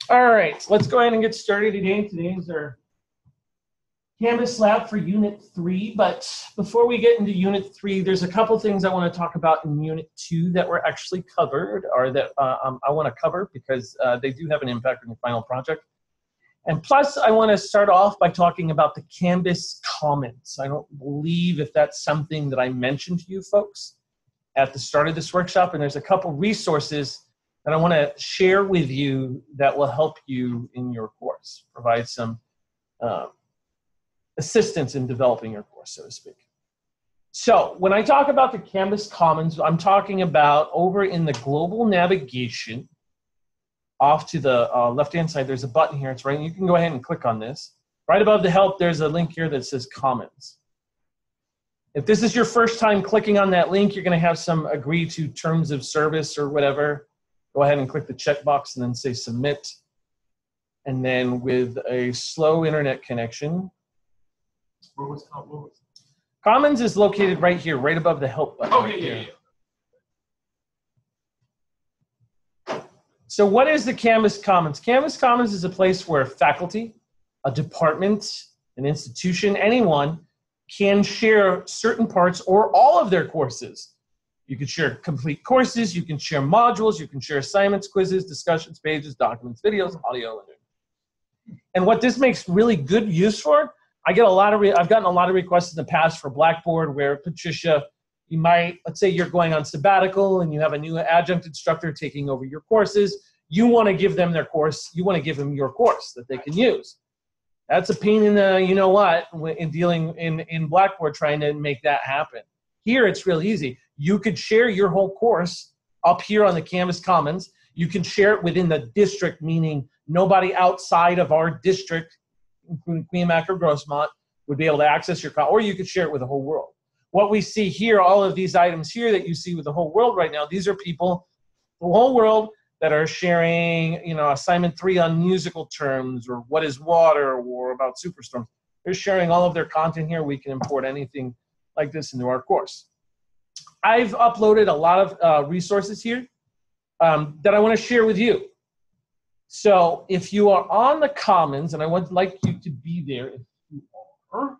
All right, let's go ahead and get started today. Today is our Canvas lab for Unit 3, but before we get into Unit 3, there's a couple things I want to talk about in Unit 2 that were actually covered, or that I want to cover because they do have an impact on the final project. And plus, I want to start off by talking about the Canvas Commons. I don't believe if that's something that I mentioned to you folks at the start of this workshop, and there's a couple resources that I want to share with you that will help you in your course, provide some assistance in developing your course, so to speak. So when I talk about the Canvas Commons, I'm talking about over in the global navigation, off to the left-hand side, there's a button here. It's right. You can go ahead and click on this. Right above the help, there's a link here that says Commons. If this is your first time clicking on that link, you're going to have some agree to terms of service or whatever. Go ahead and click the checkbox and then say submit. And then with a slow internet connection. Where was Commons? Commons is located right here, right above the help button. Oh, right yeah. So what is the Canvas Commons? Canvas Commons is a place where faculty, a department, an institution, anyone can share certain parts or all of their courses. You can share complete courses, you can share modules, you can share assignments, quizzes, discussions, pages, documents, videos, audio. And what this makes really good use for, I've gotten a lot of requests in the past for Blackboard where, Patricia, you might, let's say you're going on sabbatical and you have a new adjunct instructor taking over your courses. You want to give them their course. You want to give them your course that they can use. That's a pain in the, you know what, in dealing in Blackboard trying to make that happen. Here, it's real easy. You could share your whole course up here on the Canvas Commons. You can share it within the district, meaning nobody outside of our district, including Queen-Mac or Grossmont, would be able to access your or you could share it with the whole world. What we see here, all of these items here that you see with the whole world right now, these are people, the whole world, that are sharing, you know, assignment 3 on musical terms or what is water or about superstorms. They're sharing all of their content here. We can import anything like this into our course. I've uploaded a lot of resources here that I want to share with you. So if you are on the Commons, and I would like you to be there if you are,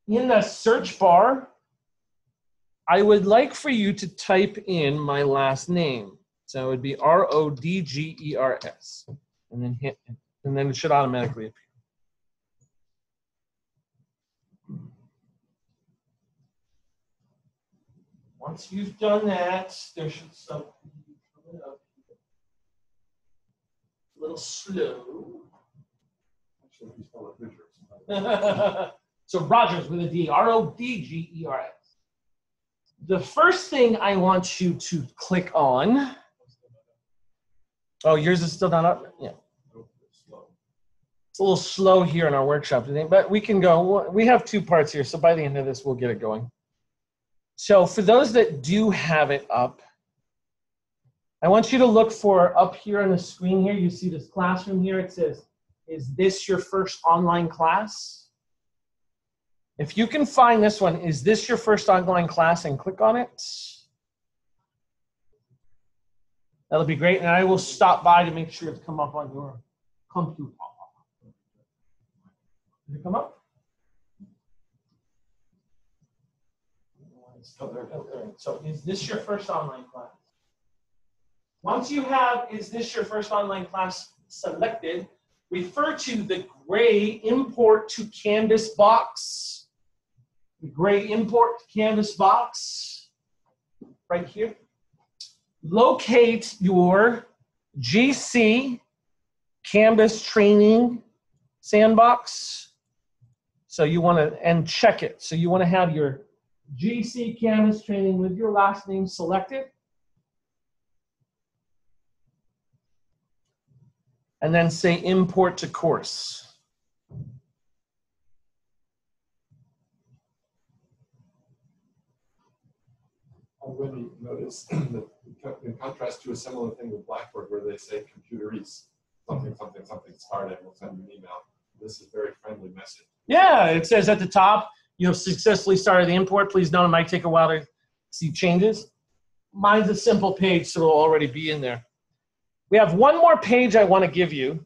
in the search bar, I would like for you to type in my last name. So it would be RODGERS, and then hit, and then it should automatically appear. Once you've done that, there should something be coming up here. A little slow. Actually, if you spell it Richards. So Rogers with a D, RODGERS. The first thing I want you to click on. Oh, yours is still not up? Yeah. It's a little slow here in our workshop today, but we can go. We have 2 parts here, so by the end of this, we'll get it going. So for those that do have it up, I want you to look for up here on the screen here. You see this classroom here. It says, is this your first online class? If you can find this one, is this your first online class, and click on it. That'll be great, and I will stop by to make sure it's come up on your computer. Did it come up? So is this your first online class? Once you have is this your first online class selected, refer to the gray import to Canvas box. The gray import to Canvas box right here. Locate your GC Canvas training sandbox. So you want to, and check it. So you want to have your GC Canvas training with your last name selected. And then say import to course. Already noticed that in contrast to a similar thing with Blackboard where they say computeries, something, something, something started, we'll send you an email. This is a very friendly message. Yeah, it says at the top, you have successfully started the import. Please note it might take a while to see changes. Mine's a simple page, so it'll already be in there. We have one more page I want to give you.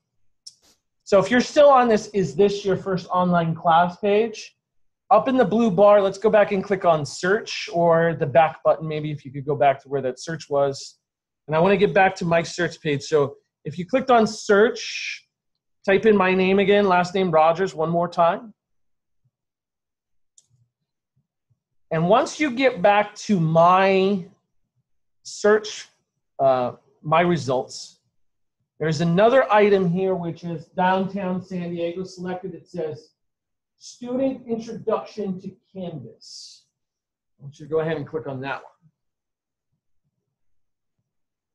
So if you're still on this, is this your first online class page? Up in the blue bar, let's go back and click on search, or the back button, maybe if you could go back to where that search was. And I want to get back to Mike's search page. So if you clicked on search, type in my name again, last name Rogers, one more time. And once you get back to my search, my results, there's another item here which is downtown San Diego selected. It says Student Introduction to Canvas. I want you to go ahead and click on that one.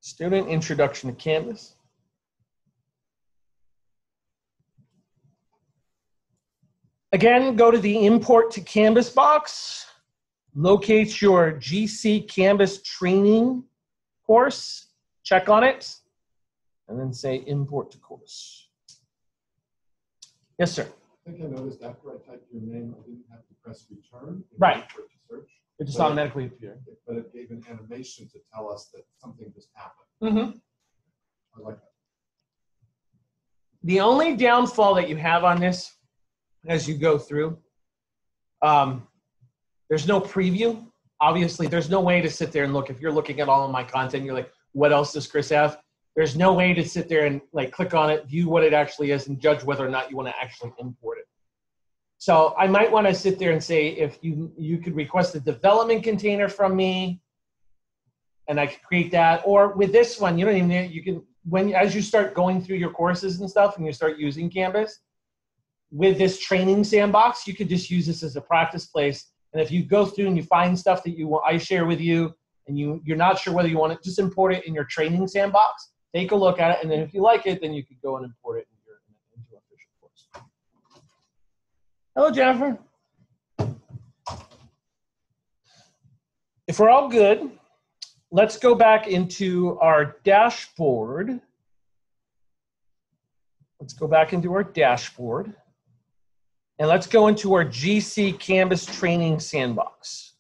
Student Introduction to Canvas. Again, go to the Import to Canvas box. Locate your GC Canvas training course. Check on it. And then say Import to Course. Yes, sir. I think I noticed after I typed your name, I didn't have to press return. Right. For it to search. It just automatically appeared. But it gave an animation to tell us that something just happened. Mm-hmm. I like that. The only downfall that you have on this as you go through, there's no preview. Obviously, there's no way to sit there and look. If you're looking at all of my content, you're like, what else does Chris have? There's no way to sit there and like click on it, view what it actually is, and judge whether or not you want to actually import it. So I might want to sit there and say, if you could request a development container from me, and I could create that. Or with this one, you don't even need, you can, as you start going through your courses and stuff, and you start using Canvas, with this training sandbox, you could just use this as a practice place. And if you go through and you find stuff that I share with you, and you're not sure whether you want it, just import it in your training sandbox. Take a look at it, and then if you like it, then you could go and import it into your official course. Hello, Jennifer. If we're all good, let's go back into our dashboard. Let's go back into our dashboard. And let's go into our GC Canvas training sandbox.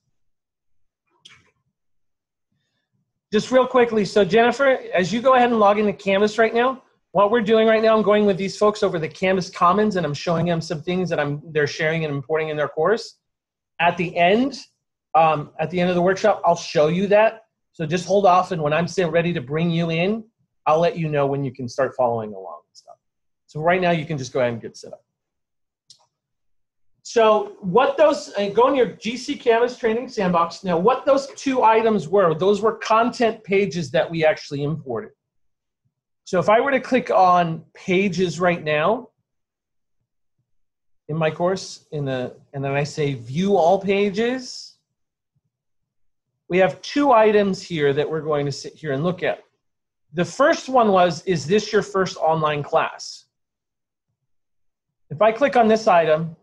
Just real quickly, so Jennifer, as you go ahead and log into Canvas right now, what we're doing right now, I'm going with these folks over the Canvas Commons, and I'm showing them some things that they're sharing and importing in their course. At the end of the workshop, I'll show you that. So just hold off, and when I'm ready to bring you in, I'll let you know when you can start following along and stuff. So right now, you can just go ahead and get set up. So what those, go in your GC Canvas training sandbox. Now what those two items were, those were content pages that we actually imported. So if I were to click on pages right now in my course, and then I say view all pages, we have two items here that we're going to sit here and look at. The first one was, is this your first online class? If I click on this item,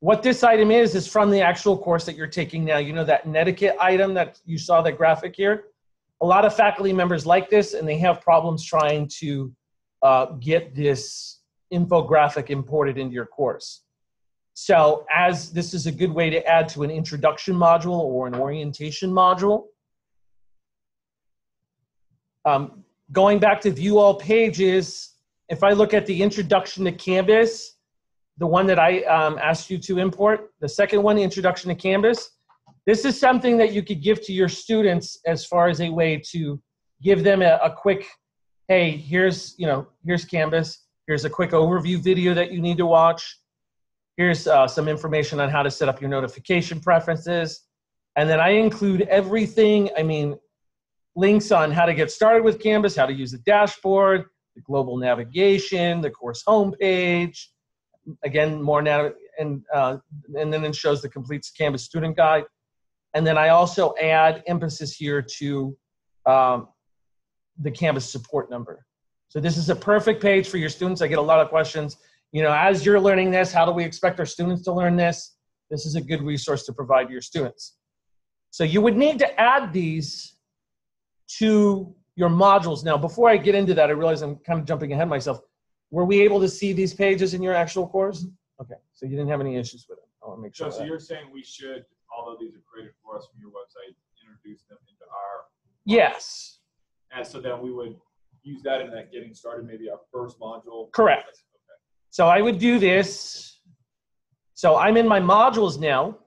what this item is from the actual course that you're taking now. You know that netiquette item that you saw, the graphic here? A lot of faculty members like this, and they have problems trying to get this infographic imported into your course. So as this is a good way to add to an introduction module or an orientation module. Going back to view all pages, if I look at the introduction to Canvas, the one that I asked you to import, the second one, Introduction to Canvas, this is something that you could give to your students as far as a way to give them a quick, hey, here's Canvas, here's a quick overview video that you need to watch, here's some information on how to set up your notification preferences, and then I include everything, links on how to get started with Canvas, how to use the dashboard, the global navigation, the course homepage, again, more now, and then it shows the complete Canvas student guide. And then I also add emphasis here to the Canvas support number. So this is a perfect page for your students. I get a lot of questions. As you're learning this, how do we expect our students to learn this? This is a good resource to provide to your students. So you would need to add these to your modules. Now, before I get into that, I realize I'm kind of jumping ahead myself. Were we able to see these pages in your actual course? Okay, so you didn't have any issues with it. I want to make sure. So you're saying we should, although these are created for us from your website, introduce them into our. Yes. And so then we would use that in that getting started, maybe our first module? Correct. Okay. So I would do this. So I'm in my modules now.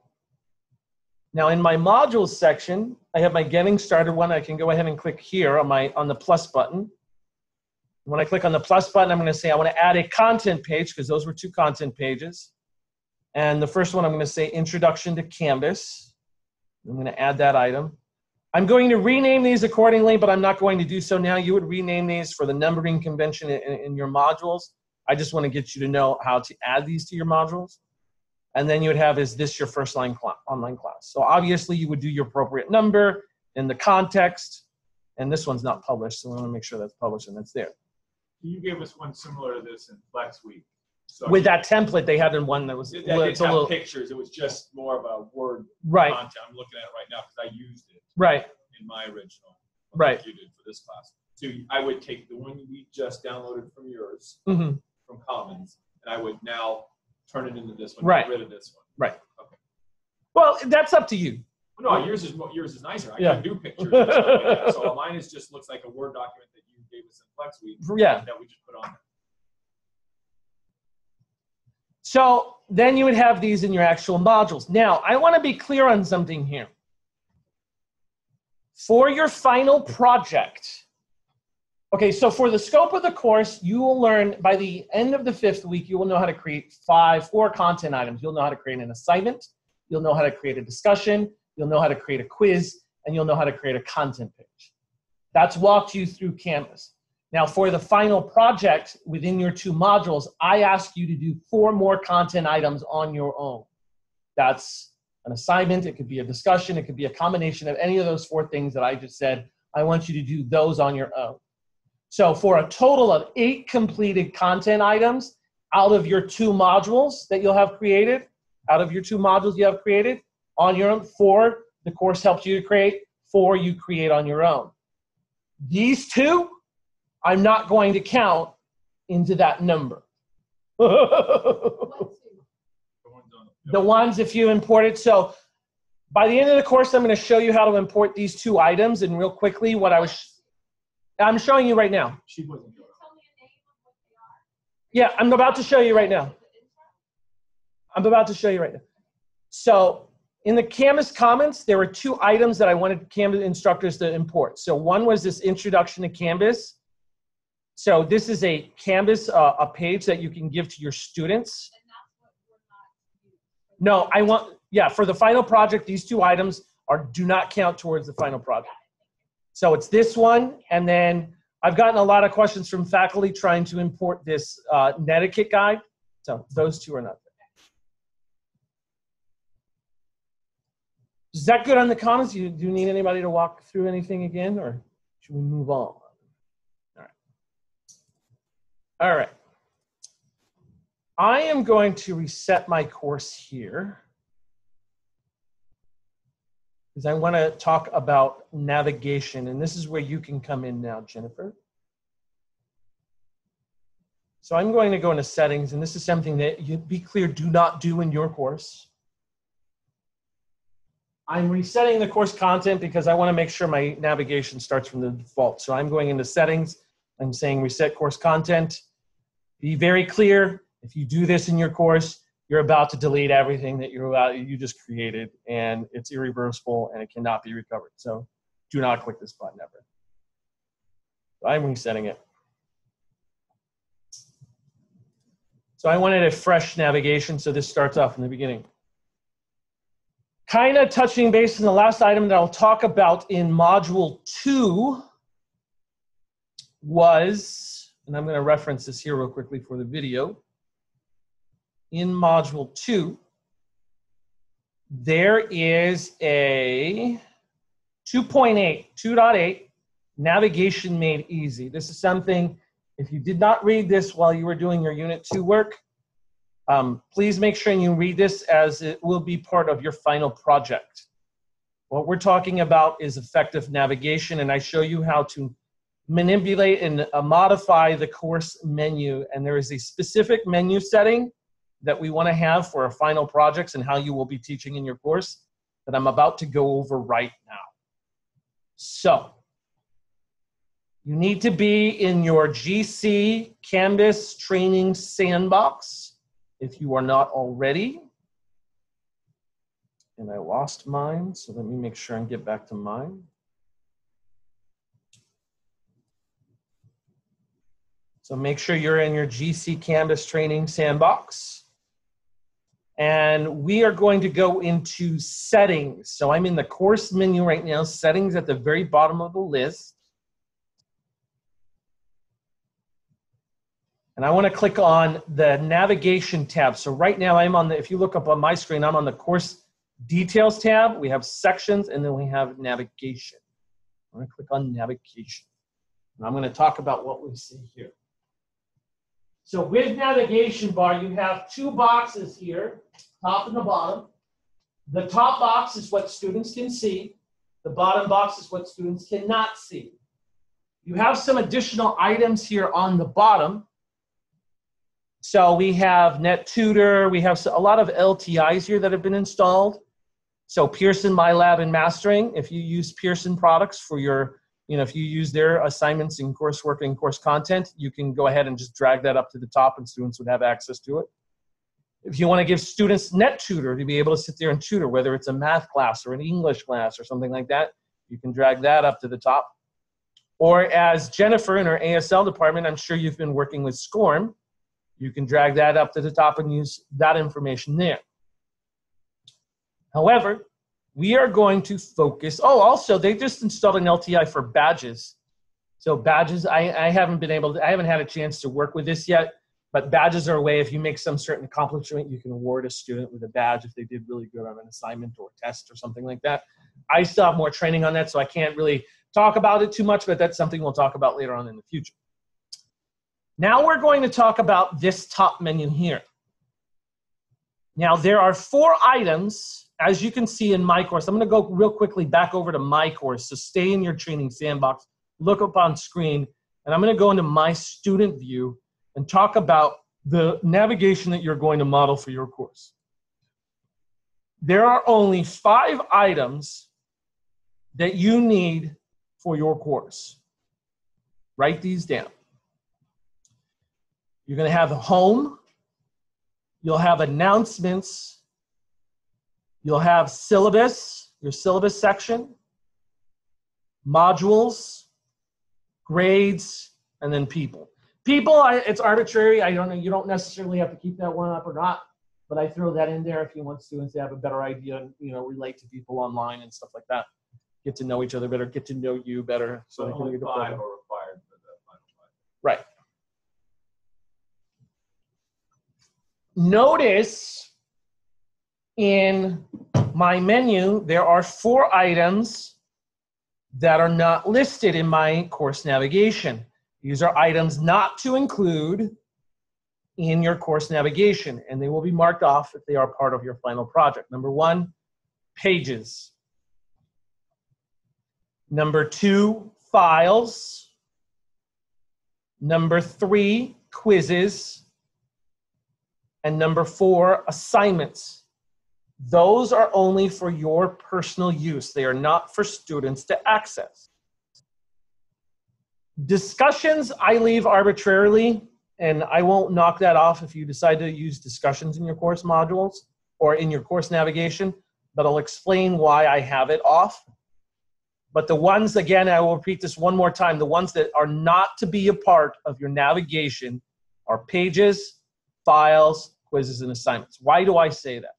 Now in my modules section, I have my getting started one. I can go ahead and click here on the plus button. When I click on the plus button, I'm going to say I want to add a content page because those were 2 content pages. And the first one I'm going to say Introduction to Canvas. I'm going to add that item. I'm going to rename these accordingly, but I'm not going to do so now. You would rename these for the numbering convention in your modules. I just want to get you to know how to add these to your modules. And then you would have, is this your first online class? So obviously you would do your appropriate number in the context. And this one's not published, so we want to make sure that's published and that's there. You gave us one similar to this in Flex Week. So With that template, they had in one that was that didn't have pictures. It was just more of a word content. I'm looking at it right now because I used it in my original. Like you did for this class. So I would take the one we just downloaded from yours, from Commons, and I would now turn it into this one, get rid of this one. Okay. Well, that's up to you. No, yours is nicer. I can do pictures and stuff like that. So mine just looks like a Word document that you gave us in Flex Week that we just put on there. So then you would have these in your actual modules. Now, I want to be clear on something here. For your final project, okay, so for the scope of the course, you will learn by the end of the 5th week, you will know how to create 4 content items. You'll know how to create an assignment. You'll know how to create a discussion. You'll know how to create a quiz. And you'll know how to create a content page. That's walked you through Canvas. Now, for the final project within your 2 modules, I ask you to do 4 more content items on your own. That's an assignment. It could be a discussion. It could be a combination of any of those 4 things that I just said. I want you to do those on your own. So for a total of 8 completed content items out of your 2 modules that you'll have created, on your own, 4 the course helps you to create, 4 you create on your own. These 2, I'm not going to count into that number. The ones if you import it. So by the end of the course, I'm going to show you how to import these 2 items. And real quickly, I'm showing you right now. Yeah, I'm about to show you right now. So in the Canvas comments, there were 2 items that I wanted Canvas instructors to import. So one was this Introduction to Canvas. So this is a Canvas, a page that you can give to your students. No, for the final project, these 2 items do not count towards the final project. So it's this one, and then I've gotten a lot of questions from faculty trying to import this Netiquette guide. So those 2 are not there. Is that good on the comments? Do you need anybody to walk through anything again, or should we move on? All right. I am going to reset my course here because I want to talk about navigation, and this is where you can come in now, Jennifer. So I'm going to go into settings, and this is something that you be clear, do not do in your course. I'm resetting the course content because I want to make sure my navigation starts from the default. So I'm going into settings. I'm saying reset course content. Be very clear. If you do this in your course, you're about to delete everything that you just created, and it's irreversible and it cannot be recovered. So do not click this button ever. So I'm resetting it. So I wanted a fresh navigation, so this starts off in the beginning. Kind of touching base on the last item that I'll talk about in Module 2 was, and I'm going to reference this here real quickly for the video. In Module 2, there is a 2.8, Navigation Made Easy. This is something, if you did not read this while you were doing your Unit 2 work, please make sure you read this as it will be part of your final project. What we're talking about is effective navigation, and I show you how to manipulate and modify the course menu. And there is a specific menu setting that we want to have for our final projects and how you will be teaching in your course that I'm about to go over right now. So You need to be in your GC Canvas training sandbox if you are not already. And I lost mine, so let me make sure and get back to mine. So make sure you're in your GC Canvas training sandbox. And we are going to go into settings. So I'm in the course menu right now, settings at the very bottom of the list. And I want to click on the navigation tab. So right now I'm on the, if you look up on my screen, I'm on the course details tab. We have sections and then we have navigation. I'm going to click on navigation. And I'm going to talk about what we see here. So with navigation bar, you have two boxes here, top and the bottom. The top box is what students can see. The bottom box is what students cannot see. You have some additional items here on the bottom. So we have NetTutor, we have a lot of LTIs here that have been installed. So Pearson, MyLab, and Mastering, if you use Pearson products for your, if you use their assignments in coursework and course content, you can go ahead and just drag that up to the top and students would have access to it. If you want to give students NetTutor to be able to sit there and tutor, whether it's a math class or an English class or something like that, you can drag that up to the top. Or as Jennifer in her ASL department, I'm sure you've been working with SCORM, you can drag that up to the top and use that information there. However, we are going to focus, also they just installed an LTI for badges. So badges, I haven't had a chance to work with this yet, but badges are a way if you make some certain accomplishment, you can award a student with a badge if they did really good on an assignment or test or something like that. I still have more training on that, so I can't really talk about it too much, but that's something we'll talk about later on in the future. Now we're going to talk about this top menu here. Now there are 4 items, as you can see in my course. I'm going to go real quickly back over to my course, so stay in your training sandbox, look up on screen, and I'm going to go into my student view and talk about the navigation that you're going to model for your course. There are only 5 items that you need for your course. Write these down. You're going to have home, you'll have announcements, you'll have syllabus, your syllabus section, modules, grades, and then people. People, it's arbitrary. I don't know, you don't necessarily have to keep that one up or not, but I throw that in there if you want students to have a better idea and relate to people online and stuff like that. Get to know each other better, get to know you better. So only 5 are required for the final 5. Right. Notice in my menu, there are 4 items that are not listed in my course navigation. These are items not to include in your course navigation, and they will be marked off if they are part of your final project. Number 1, pages. Number 2, files. Number 3, quizzes. And number 4, assignments. Those are only for your personal use. They are not for students to access. Discussions, I leave arbitrarily, and I won't knock that off if you decide to use discussions in your course modules or in your course navigation, but I'll explain why I have it off. But the ones, again, I will repeat this one more time, the ones that are not to be a part of your navigation are pages, files, quizzes, and assignments. Why do I say that?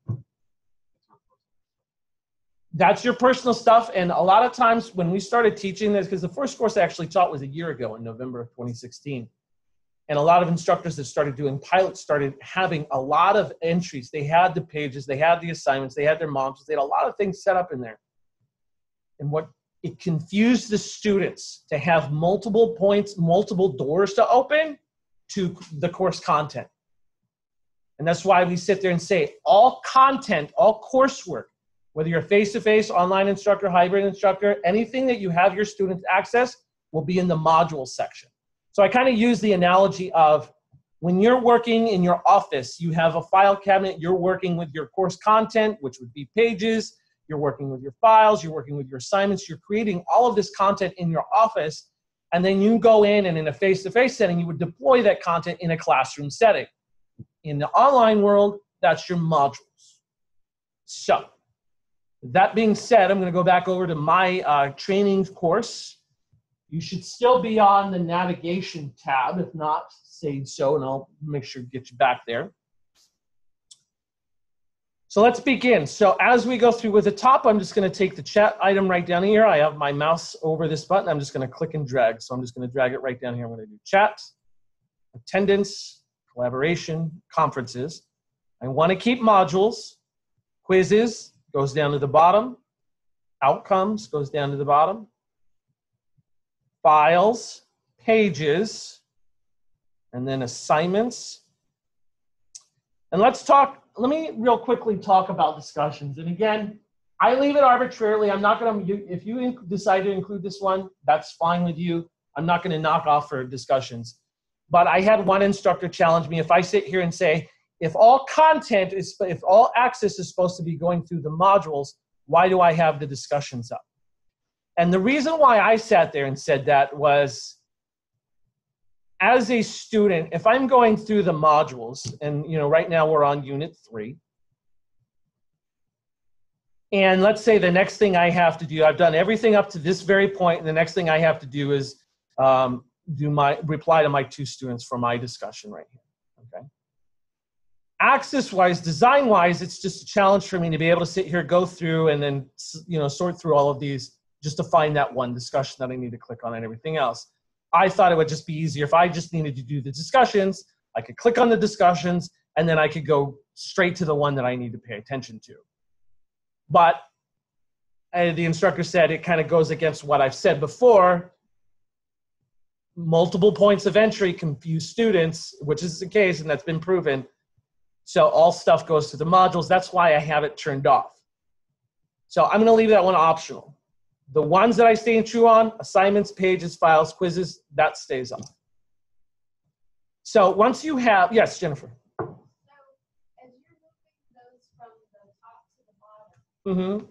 That's your personal stuff, and a lot of times when we started teaching this, because the first course I actually taught was a year ago in November of 2016, and a lot of instructors that started doing pilots started having a lot of entries. They had the pages, they had the assignments, they had their modules, they had a lot of things set up in there. And what it confused the students to have multiple points, multiple doors to open to the course content. And that's why we sit there and say all content, all coursework, whether you're face-to-face, online instructor, hybrid instructor, anything that you have your students access will be in the module section. So I kind of use the analogy of when you're working in your office, you have a file cabinet, you're working with your course content, which would be pages, you're working with your files, you're working with your assignments, you're creating all of this content in your office, And then you go in and in a face-to-face setting, you would deploy that content in a classroom setting. In the online world, that's your modules. So that being said, I'm going to go back over to my training course. You should still be on the navigation tab. If not, say so, and I'll make sure to get you back there. So let's begin. So as we go through with the top, I'm just going to take the chat item right down here. I have my mouse over this button. I'm just going to click and drag. So I'm just going to drag it right down here. I'm going to do chat, attendance, collaboration, conferences. I want to keep modules. Quizzes goes down to the bottom. Outcomes goes down to the bottom. Files, pages, and then assignments. And let's talk, let me real quickly talk about discussions. And again, I leave it arbitrarily. I'm not going to, if you decide to include this one, that's fine with you. I'm not going to knock off for discussions. But I had one instructor challenge me, if I sit here and say, if all content is, if all access is supposed to be going through the modules, why do I have the discussions up? And the reason why I sat there and said that was, as a student, if I'm going through the modules, and you know, right now we're on Unit 3, and let's say the next thing I have to do, I've done everything up to this very point, and the next thing I have to do is reply to my 2 students for my discussion right here, okay? Access-wise, design-wise, it's just a challenge for me to be able to sit here, go through, and then, you know, sort through all of these just to find that one discussion that I need to click on and everything else. I thought it would just be easier if I just needed to do the discussions. I could click on the discussions, and then I could go straight to the one that I need to pay attention to. But the instructor said it kind of goes against what I've said before. Multiple points of entry confuse students, which is the case, and that's been proven. So all stuff goes to the modules. That's why I have it turned off. So I'm going to leave that one optional. The ones that I stay true on, assignments, pages, files, quizzes, that stays on. So once you have, yes, Jennifer. So as you're moving those from the top to the bottom,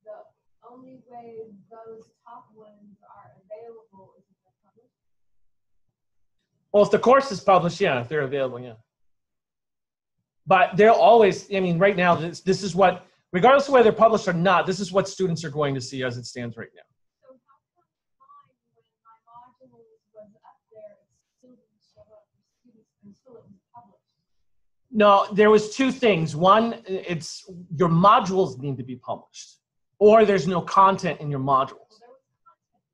the only way those top ones are available is if they're published? Well, if the course is published, yeah, if they're available, yeah. But they'll always, I mean, right now, this is what, regardless of whether they're published or not, this is what students are going to see as it stands right now. So how come mine, when my modules was up there, it still didn't show up for students until it was published? No, there was 2 things. One, it's your modules need to be published, or there's no content in your modules. Well, there was content.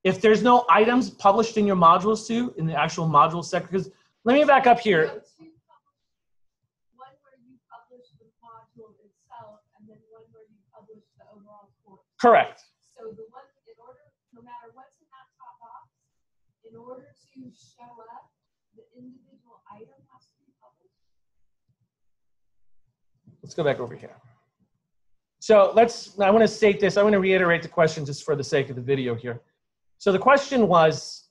If there's no items published in your modules too, in the actual module section, because let me back up here. So 2 published, one where you publish the module itself, and then one where you publish the overall course. Correct. So the one, in order, no matter what's in that top box, in order to show up, the individual item has to be published. Let's go back over here. So I want to state this. I want to reiterate the question just for the sake of the video here. So the question was,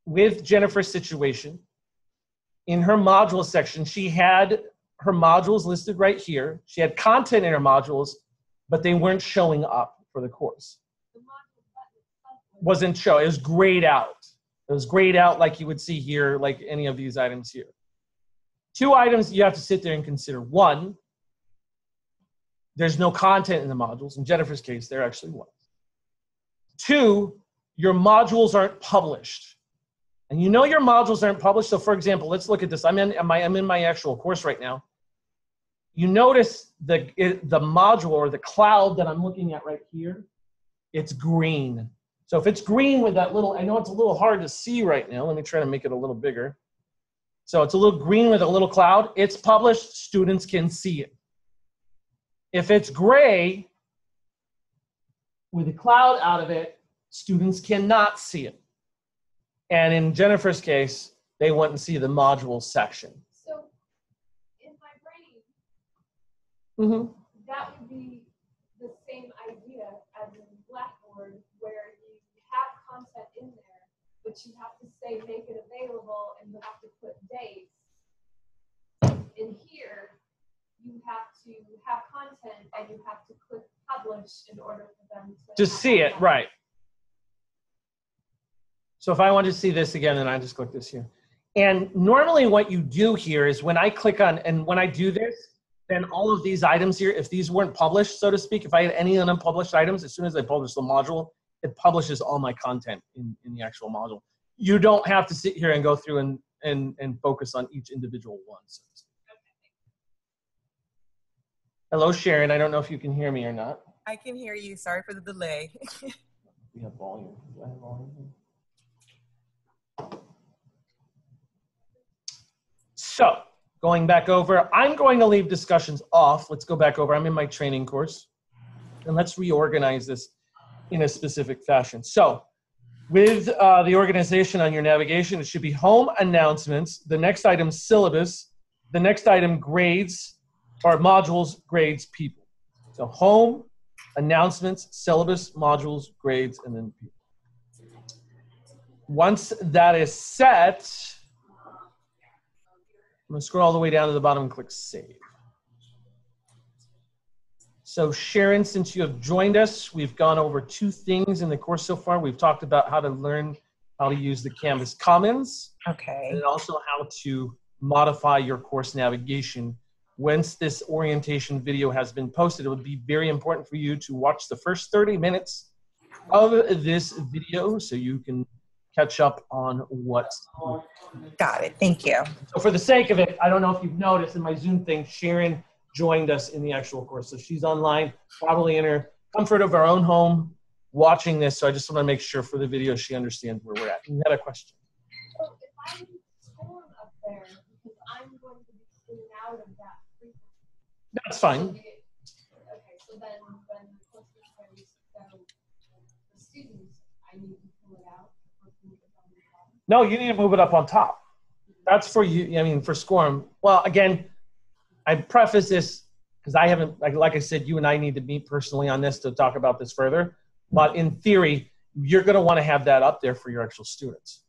with Jennifer's situation, in her module section, she had her modules listed right here. She had content in her modules, but they weren't showing up for the course. The module button itself Wasn't show. It was grayed out. It was grayed out like you would see here, like any of these items here. 2 items you have to sit there and consider. 1, there's no content in the modules. In Jennifer's case, there actually was. 2, your modules aren't published. And you know your modules aren't published. So for example, let's look at this. I'm in my actual course right now. You notice the module or the cloud that I'm looking at right here, it's green. So if it's green with that little, I know it's a little hard to see right now. Let me try to make it a little bigger. So it's a little green with a little cloud. It's published, students can see it. If it's gray with a cloud out of it, students cannot see it. And in Jennifer's case, they wouldn't see the module section. So in my brain, that would be the same idea as in Blackboard, where you have content in there, but you have to say make it available and you have to put dates. In here, you have to have content and you have to click publish in order for them to see it, right. So if I want to see this again, then I just click this here. And normally what you do here is when I click on, and when I do this, then all of these items here, if these weren't published, so to speak, if I had any unpublished items, as soon as I publish the module, it publishes all my content in the actual module. You don't have to sit here and go through and focus on each individual one. So to speak. Hello, Sharon. I don't know if you can hear me or not. I can hear you. Sorry for the delay. We have volume. Do I have volume here? So, going back over, I'm going to leave discussions off. Let's go back over. I'm in my training course. And let's reorganize this in a specific fashion. So, with the organization on your navigation, it should be home announcements, the next item syllabus, the next item grades, or modules, grades, people. So home, announcements, syllabus, modules, grades, and then people. Once that is set, I'm going to scroll all the way down to the bottom and click Save. So Sharon, since you have joined us, we've gone over 2 things in the course so far. We've talked about how to learn how to use the Canvas Commons. Okay. And also how to modify your course navigation. Once this orientation video has been posted, it would be very important for you to watch the first 30 minutes of this video so you can catch up on what's. Got it. Thank you. So for the sake of it, I don't know if you've noticed in my Zoom thing, Sharon joined us in the actual course. So she's online, probably in her comfort of her own home, watching this. So I just want to make sure for the video she understands where we're at. You had a question. So if I need Storm up there, because I'm going to be in and out of that frequency. That's fine. Okay, so then when the course is ready to go, the students, I need to pull it out. No, you need to move it up on top. That's for you, I mean, for SCORM. Well, again, I preface this because I haven't, like I said, you and I need to meet personally on this to talk about this further. But in theory, you're going to want to have that up there for your actual students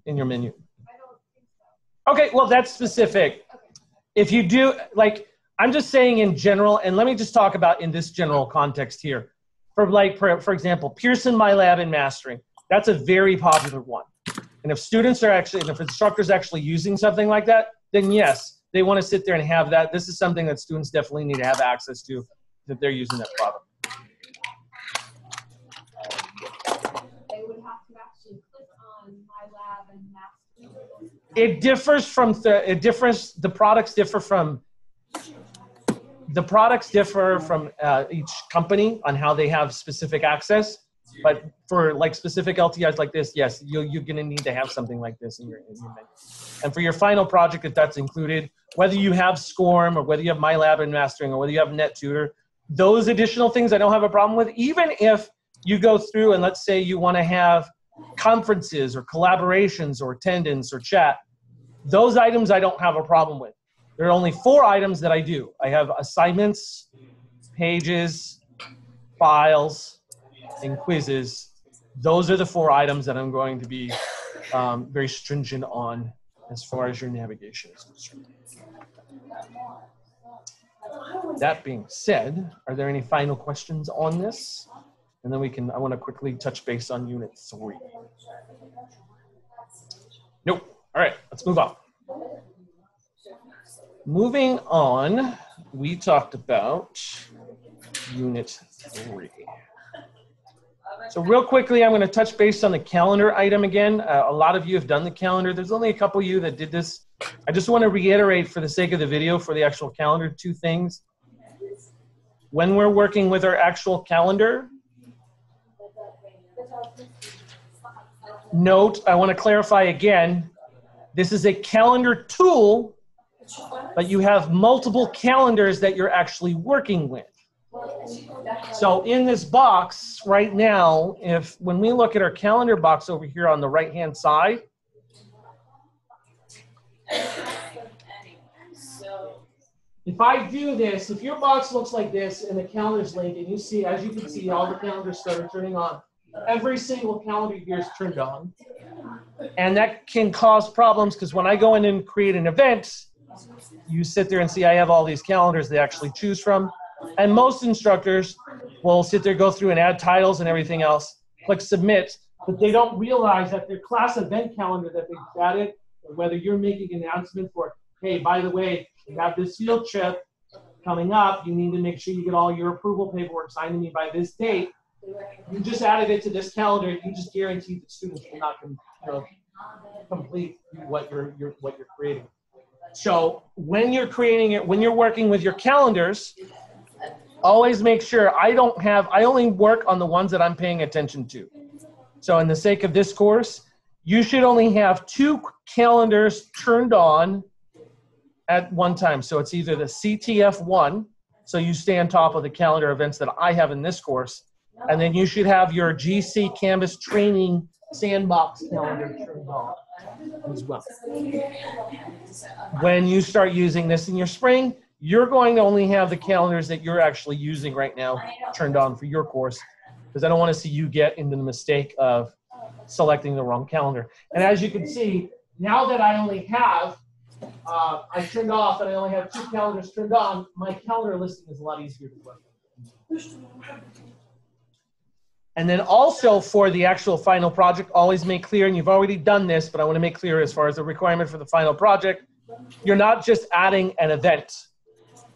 in your menu. I don't think so. Okay, well, that's specific. Okay. If you do, like, I'm just saying in general, and let me just talk about in this general context here. For example, Pearson MyLab and Mastering. That's a very popular one. And if students are actually, and if instructors are actually using something like that, then yes, they want to sit there and have that. This is something that students definitely need to have access to if they're using that product. They would have to actually click on MyLab and Mastering. It differs from, the products differ from each company on how they have specific access. But for like specific LTIs like this, yes, you're going to need to have something like this in your menu. And for your final project, if that's included, whether you have SCORM or whether you have MyLab and Mastering or whether you have NetTutor, those additional things I don't have a problem with. Even if you go through and let's say you want to have conferences or collaborations or attendance or chat, those items I don't have a problem with. There are only 4 items that I do. I have assignments, pages, files, and quizzes. Those are the 4 items that I'm going to be very stringent on as far as your navigation is concerned. That being said, are there any final questions on this? And then I want to quickly touch base on Unit 3. Nope. All right, let's move on. Moving on, we talked about Unit 3. So real quickly, I'm going to touch base on the calendar item again. A lot of you have done the calendar. There's only a couple of you that did this. I just want to reiterate for the sake of the video for the actual calendar 2 things. When we're working with our actual calendar, note, I want to clarify again, this is a calendar tool, but you have multiple calendars that you're actually working with. So in this box right now, when we look at our calendar box over here on the right-hand side, if I do this, if your box looks like this and the calendar's linked and you see, as you can see, all the calendars started turning on, every single calendar here is turned on. And that can cause problems because when I go in and create an event, you sit there and see I have all these calendars they actually choose from. And most instructors will sit there, go through and add titles and everything else, click submit, but they don't realize that their class event calendar that they've added, or whether you're making an announcement for, hey, by the way, we have this field trip coming up, you need to make sure you get all your approval paperwork signed to me by this date. You just added it to this calendar. You just guarantee that students will not complete what you're creating. So when you're creating it, when you're working with your calendars, always make sure I only work on the ones that I'm paying attention to. So in the sake of this course, you should only have 2 calendars turned on at one time. So it's either the CTF1, so you stay on top of the calendar events that I have in this course, and then you should have your GC Canvas training sandbox calendar turned on as well. When you start using this in your spring, you're going to only have the calendars that you're actually using right now turned on for your course, because I don't want to see you get into the mistake of selecting the wrong calendar. And as you can see, now that I only have, I turned off and I only have 2 calendars turned on, my calendar listing is a lot easier to work with. And then also for the actual final project, always make clear, and you've already done this, but I want to make clear as far as the requirement for the final project, you're not just adding an event.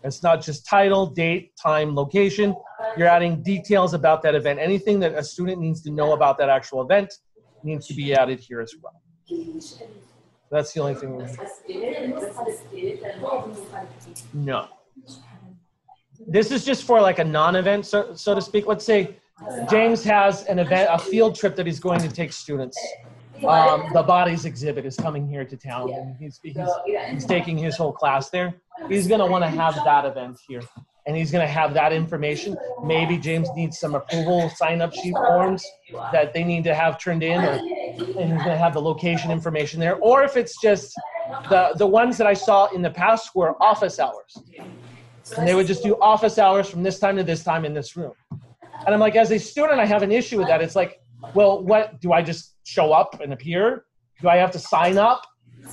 It's not just title, date, time, location. You're adding details about that event. Anything that a student needs to know about that actual event needs to be added here as well. That's the only thing. No. This is just for like a non-event, so to speak. Let's say James has an event, a field trip that he's going to take students. The bodies exhibit is coming here to town, and he's taking his whole class there. He's going to want to have that event here, and he's going to have that information. Maybe James needs some approval sign-up sheet forms that they need to have turned in, and he's going to have the location information there. Or if it's just the ones that I saw in the past were office hours, and they would just do office hours from this time to this time in this room. And I'm like, as a student, I have an issue with that. It's like, well, what, do I just show up and appear? Do I have to sign up?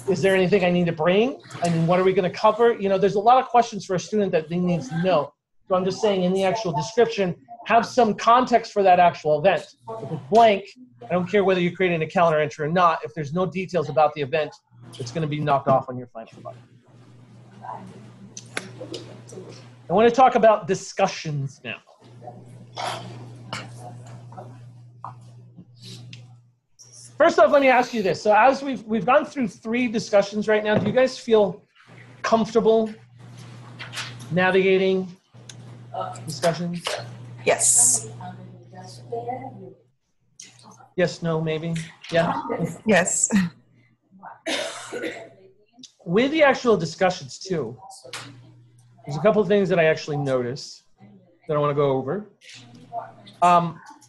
Is there anything I need to bring? I mean, what are we going to cover? You know, there's a lot of questions for a student that they need to know. So I'm just saying in the actual description, have some context for that actual event. If it's blank, I don't care whether you're creating a calendar entry or not. If there's no details about the event, it's going to be knocked off on your final project. I want to talk about discussions now. First off, let me ask you this. So as we've gone through 3 discussions right now, do you guys feel comfortable navigating discussions? Yes. Yes, no, maybe? Yeah? Yes. With the actual discussions too, there's a couple of things that I actually noticed that I want to go over.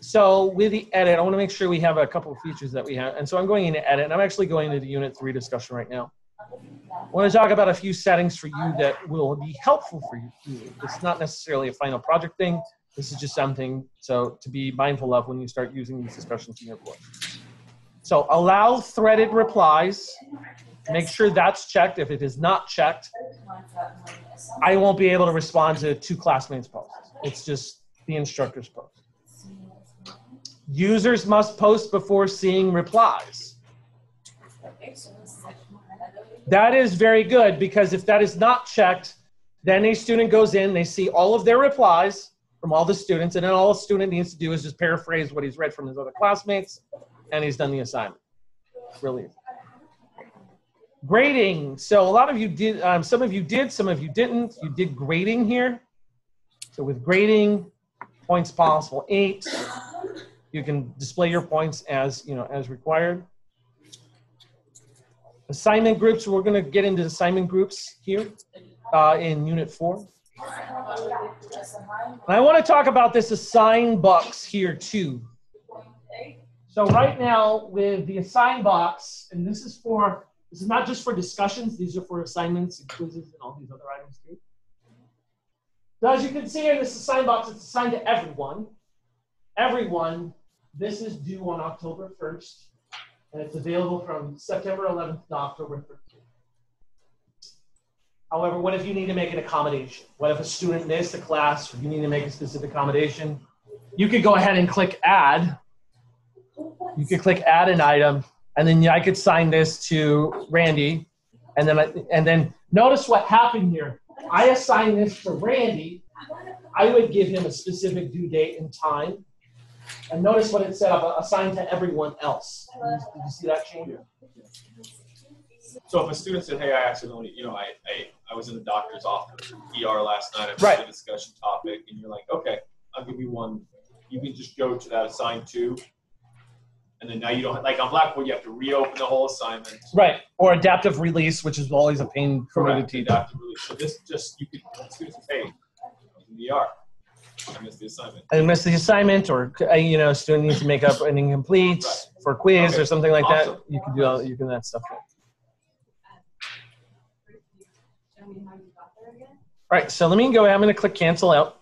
So with the edit, I want to make sure we have a couple of features that we have. And so I'm going into edit, and I'm actually going into the Unit 3 discussion right now. I want to talk about a few settings for you that will be helpful for you. It's not necessarily a final project thing. This is just something to be mindful of when you start using these discussions in your course. So allow threaded replies. Make sure that's checked. If it is not checked, I won't be able to respond to 2 classmates' posts. It's just the instructor's post. Users must post before seeing replies. That is very good, because if that is not checked, then a student goes in, they see all of their replies from all the students, and then all a student needs to do is just paraphrase what he's read from his other classmates, and he's done the assignment. Really easy. Grading. So a lot of you did, some of you did, some of you didn't. You did grading here. So with grading, points possible 8. You can display your points as, as required. Assignment groups, we're going to get into assignment groups here in Unit 4. And I want to talk about this assign box here too. So right now with the assign box, and this is not just for discussions, these are for assignments and quizzes and all these other items too. So as you can see in this assign box, it's assigned to everyone. Everyone, this is due on October 1st, and it's available from September 11th to October 13th. However, what if you need to make an accommodation? What if a student missed a class, or you need to make a specific accommodation? You could go ahead and click add, You could click add an item, and then I could assign this to Randy, and then notice what happened here. I assign this to Randy. I would give him a specific due date and time, and notice what it set up, assigned to everyone else. Did you see that change? So if a student said, "Hey, I accidentally, I was in the doctor's office, ER last night, I missed Right. a discussion topic," and you're like, "Okay, I'll give you one." You can just go to that assigned to, and then now you don't, like on Blackboard, you have to reopen the whole assignment. Right, or adaptive release, which is always a pain for me to Correct, teach. adaptive release. So this just, you could, students say, "Hey, I was in the ER, I missed the assignment." I missed the assignment, or a student needs to make up an incomplete for a quiz or something like that. You can do that stuff. Show me how you got there again. All right, so let me go ahead. I'm going to click cancel out.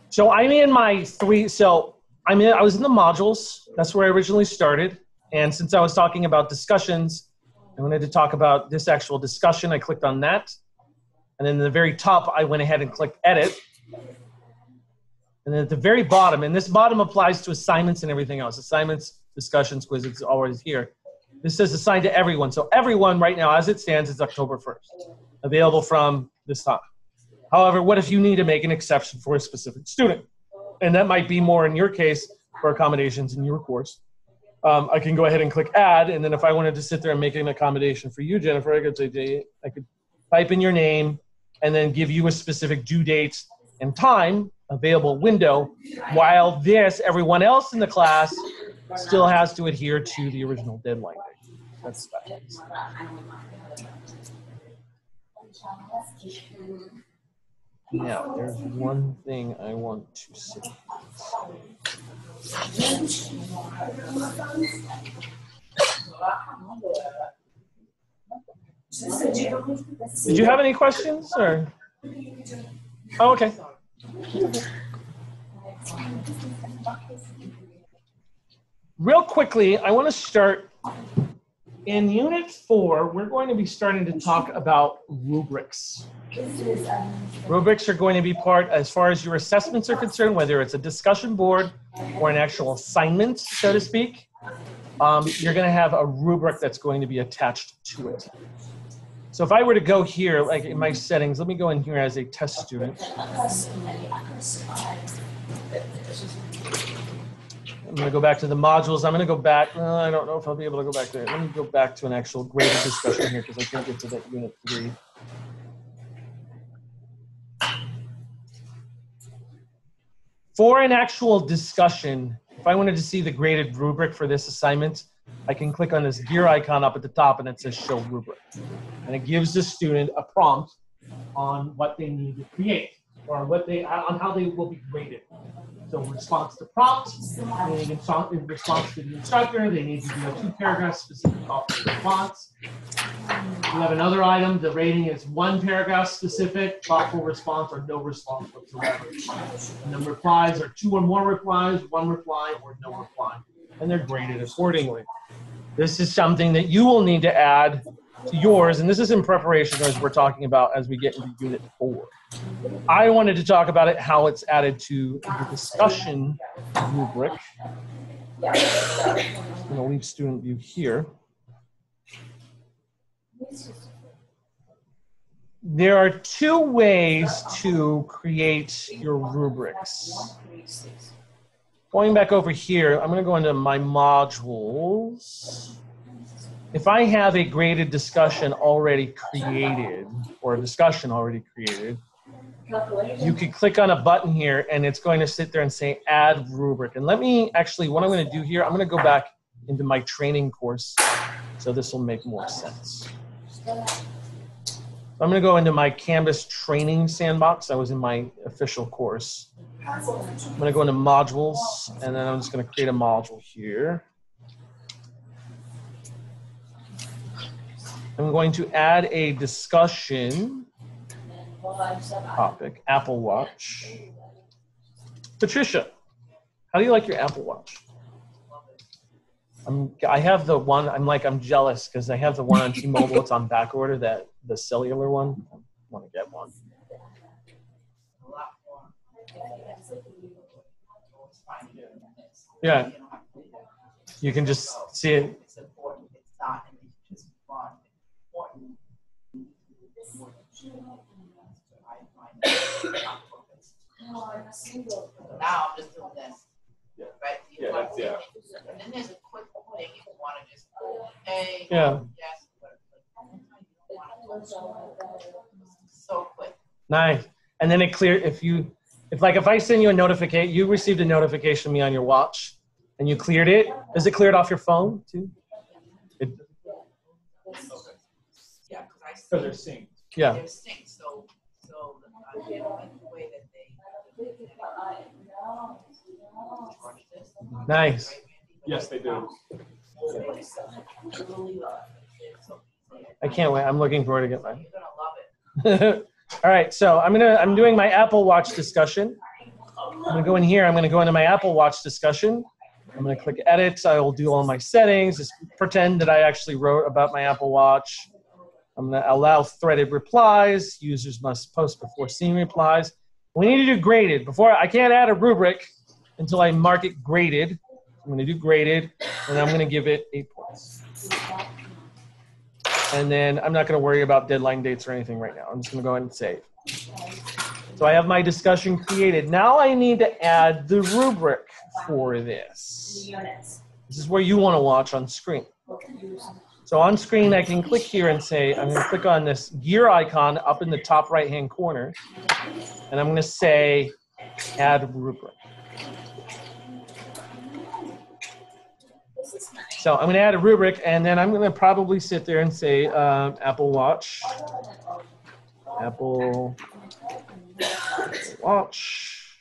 So I'm in my I was in the modules. That's where I originally started. And since I was talking about discussions, I wanted to talk about this actual discussion. I clicked on that. And then at the very top, I went ahead and clicked edit. And then at the very bottom, and this bottom applies to assignments and everything else. Assignments, discussions, quizzes, it's always here. This says assigned to everyone. So everyone right now, as it stands, is October 1st. Available from this time. However, what if you need to make an exception for a specific student? And that might be more in your case for accommodations in your course. I can go ahead and click add, and then if I wanted to sit there and make an accommodation for you, Jennifer, I could type in your name and then give you a specific due date and time, available window, while everyone else in the class still has to adhere to the original deadline date. That's that. Now, there's one thing I want to say. Did you have any questions, or? Oh, okay. Real quickly, I want to start in Unit 4. We're going to be starting to talk about rubrics. Rubrics are going to be part, as far as your assessments are concerned, whether it's a discussion board or an actual assignment, so to speak. You're going to have a rubric that's going to be attached to it. So if I were to go here, like in my settings, let me go in here as a test student. I'm going to go back to the modules. I'm going to go back. I don't know if I'll be able to go back there. Let me go back to an actual graded discussion here because I can't get to that Unit 3. For an actual discussion, if I wanted to see the graded rubric for this assignment, I can click on this gear icon up at the top and it says show rubric. And it gives the student a prompt on what they need to create or on how they will be graded. So in response to prompts, in response to the instructor, they need to do a 2 paragraph specific thoughtful response. You have another item, the rating is 1 paragraph specific, thoughtful response, or no response whatsoever. And the replies are 2 or more replies, 1 reply, or no reply. And they're graded accordingly. This is something that you will need to add to yours, and this is in preparation as we're talking about as we get into Unit 4. I wanted to talk about it, how it's added to the discussion rubric. I'm going to leave student view here. There are 2 ways to create your rubrics. Going back over here, I'm going to go into my modules. If I have a graded discussion already created, or a discussion already created, you can click on a button here and it's going to sit there and say add rubric. And let me actually, what I'm going to do here, I'm going to go back into my training course so this will make more sense. I'm going to go into my Canvas training sandbox. I was in my official course. I'm going to go into modules and then I'm just going to create a module here. I'm going to add a discussion topic, Apple Watch. Patricia, how do you like your Apple Watch? I have the one, I'm jealous because I have the one on T-Mobile. It's on back order, the cellular one. I want to get one. Yeah, You can just see it. It's important. It's not, and it's just fun. It's important. Now I'm just doing this. Yeah. Right? Yeah, that's, yeah. And then there's a quick thing if you want to just, hey, Yeah. yes, so quick. Nice. And then it clear if I send you a notification, you received a notification from me on your watch and you cleared it. Does it clear it off your phone too? Yeah, because I see. So they're synced. Yeah. They're synced, so I like the way that they. Nice. Yes, they do. I can't wait. I'm looking forward to get mine. You're gonna love it. All right, so I'm doing my Apple Watch discussion. I'm gonna go in here. I'm gonna go into my Apple Watch discussion. I'm gonna click Edit. I will do all my settings. Just pretend that I actually wrote about my Apple Watch. I'm gonna allow threaded replies. Users must post before seeing replies. We need to do graded. I can't add a rubric until I mark it graded. I'm gonna do graded, and I'm gonna give it 8 points. And then I'm not going to worry about deadline dates or anything right now. I'm just going to go ahead and save. So I have my discussion created. Now I need to add the rubric for this. This is where you want to watch on screen. So on screen, I can click here and say, I'm going to click on this gear icon up in the top right-hand corner. And I'm going to say, add rubric. So I'm going to add a rubric, and then I'm going to probably sit there and say Apple Watch. Apple Watch.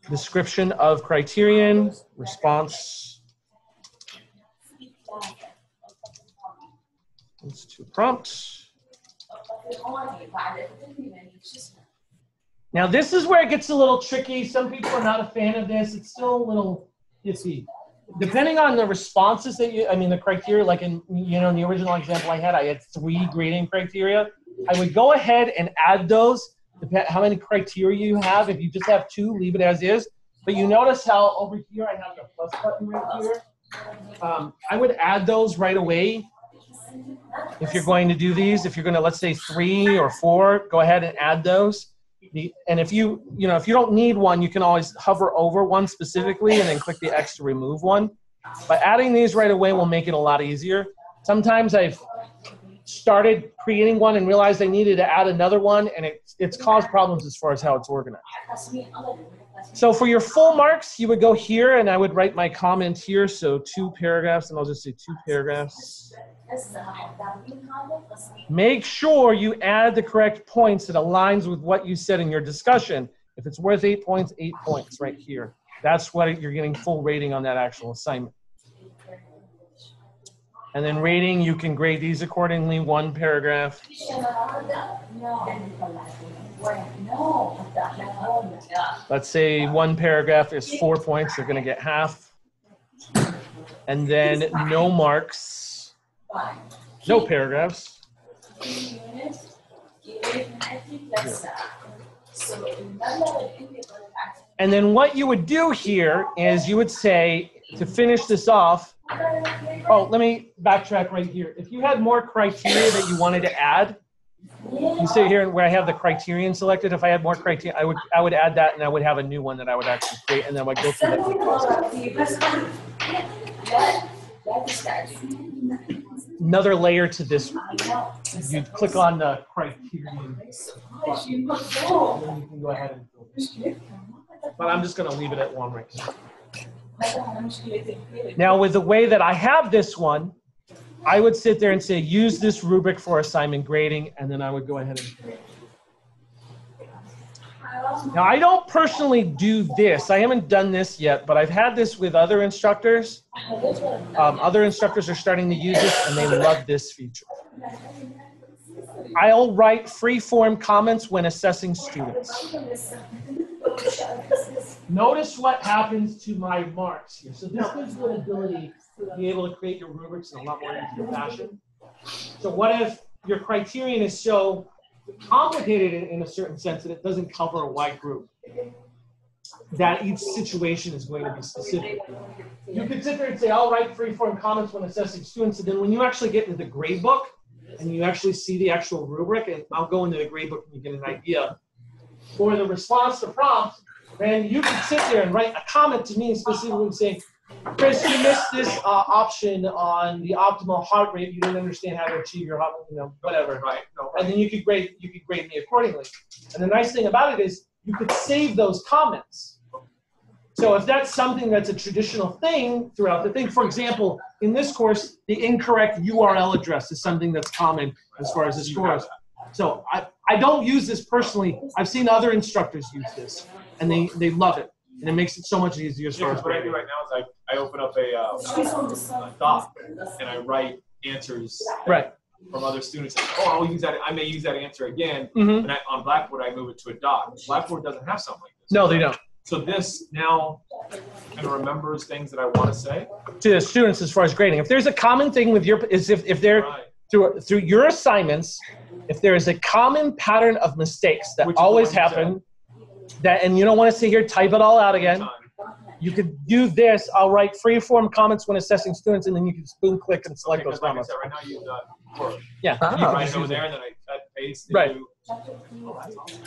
Description of criterion, response. Let's do prompt. Now this is where it gets a little tricky. Some people are not a fan of this. It's still a little iffy. Depending on the responses that the criteria, like in the original example I had 3 grading criteria. I would go ahead and add those, depending how many criteria you have. If you just have 2, leave it as is. But you notice how over here I have the plus button right here. I would add those right away. If you're going to do these, if you're going to, let's say 3 or 4, go ahead and add those. And if you don't need one, you can always hover over one specifically and then click the X to remove one. But adding these right away will make it a lot easier. Sometimes I've started creating one and realized I needed to add another one, and it's caused problems as far as how it's organized. So for your full marks, you would go here, and I would write my comment here. So 2 paragraphs, and I'll just say 2 paragraphs. Make sure you add the correct points that aligns with what you said in your discussion. If it's worth 8 points, 8 points right here. That's what you're getting full rating on that actual assignment. And then rating, you can grade these accordingly, 1 paragraph. Let's say 1 paragraph is 4 points, they're gonna get half. And then no marks, no paragraphs. And then what you would do here is you would say, to finish this off, oh, let me backtrack right here. If you had more criteria that you wanted to add, you see here where I have the criterion selected. If I had more criteria, I would add that, and I would have a new one that I would actually create, and then I would go through that. Another layer to this. You click on the criterion button, and then you can go ahead and filter. But I'm just going to leave it at 1 right now. Now, with the way that I have this one, I would sit there and say, use this rubric for assignment grading, and then I would go ahead and grade. Now, I don't personally do this. I haven't done this yet, but I've had this with other instructors. Other instructors are starting to use this, and they love this feature. I'll write free-form comments when assessing students. Notice what happens to my marks here. So this gives you an ability to be able to create your rubrics in a lot more easier fashion. So what if your criterion is so complicated in a certain sense that it doesn't cover a wide group? that each situation is going to be specific. You could sit there and say, I'll write free-form comments when assessing students, and then when you actually get into the grade book and you actually see the actual rubric, and I'll go into the grade book and you get an idea, for the response to prompts, and you can sit there and write a comment to me specifically saying, Chris, you missed this option on the optimal heart rate. You didn't understand how to achieve your heart, whatever. Right. No, right. And then you could grade me accordingly. And the nice thing about it is you could save those comments. So if that's something that's a traditional thing throughout the thing, for example, in this course, the incorrect URL address is something that's common as far as the scores. So I don't use this personally. I've seen other instructors use this, and they love it. And it makes it so much easier as far as what I do right now is I open up a doc and I write answers from other students. Oh, I'll use that. I may use that answer again. And on Blackboard, I move it to a doc. Blackboard doesn't have something like this. No, they don't. So this now kind of remembers things that I want to say to the students as far as grading. If there's a common thing with your, is if they're through your assignments, if there is a common pattern of mistakes that always happen, that and you don't want to sit here type it all out again, you could do this. I'll write free-form comments when assessing students, and then you can spoon click and select those comments. Like I said, right now you Word. Yeah. You write over there, and then I cut, paste, right. Do. Oh, that's awesome.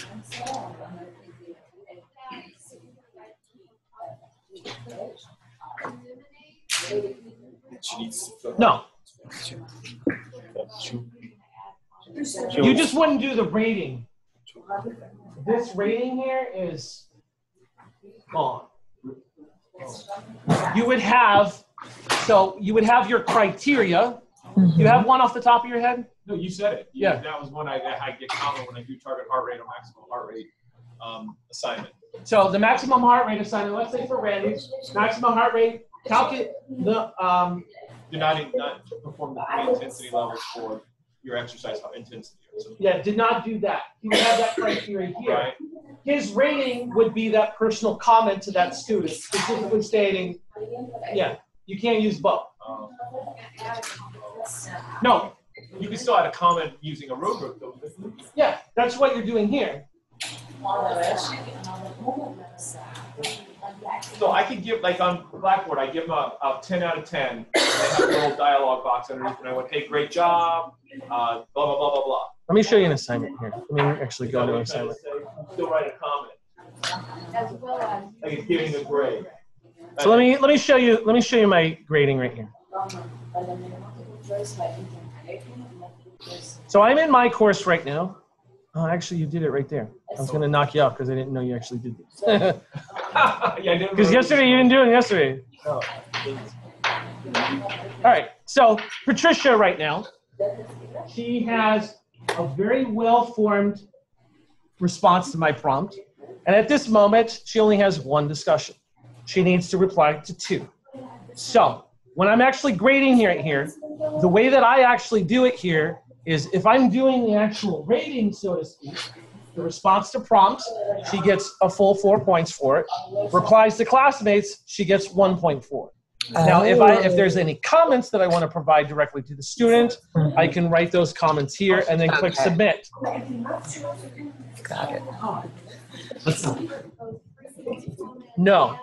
No. You just wouldn't do the rating. This rating here is gone. You would have, so you would have your criteria. You have one off the top of your head? No, you said it. Yeah. That was one I get common when I do target heart rate or maximum heart rate assignment. So the maximum heart rate assignment, let's say for Randy, maximum heart rate, calculate the do not perform the three intensity levels for your exercise intensity. So, yeah, did not do that. He would have that criteria here. Right. His rating would be that personal comment to that student, specifically stating, yeah, you can't use both. No. You can still add a comment using a rubric, though. Yeah, that's what you're doing here. So I could give, like on Blackboard, I give them a 10 out of 10. They have a little dialogue box underneath, and I went, hey, great job, blah, blah, blah, blah, blah. Let me show you an assignment here. Let me actually go to an assignment. Still write a comment. As well as. Like it's giving a grade. So let me show you my grading right here. So I'm in my course right now. Oh, actually, you did it right there. I was going to knock you off because I didn't know you actually did this. Because yesterday you didn't do it yesterday. No. All right. So Patricia right now, she has a very well-formed response to my prompt. And at this moment, she only has one discussion. She needs to reply to 2. So when I'm actually grading here, the way that I actually do it here is if I'm doing the actual rating, so to speak, the response to prompts, she gets a full 4 points for it. Replies to classmates, she gets 1.4. Now, if there's any comments that I want to provide directly to the student, I can write those comments here and then click submit. Got it. No.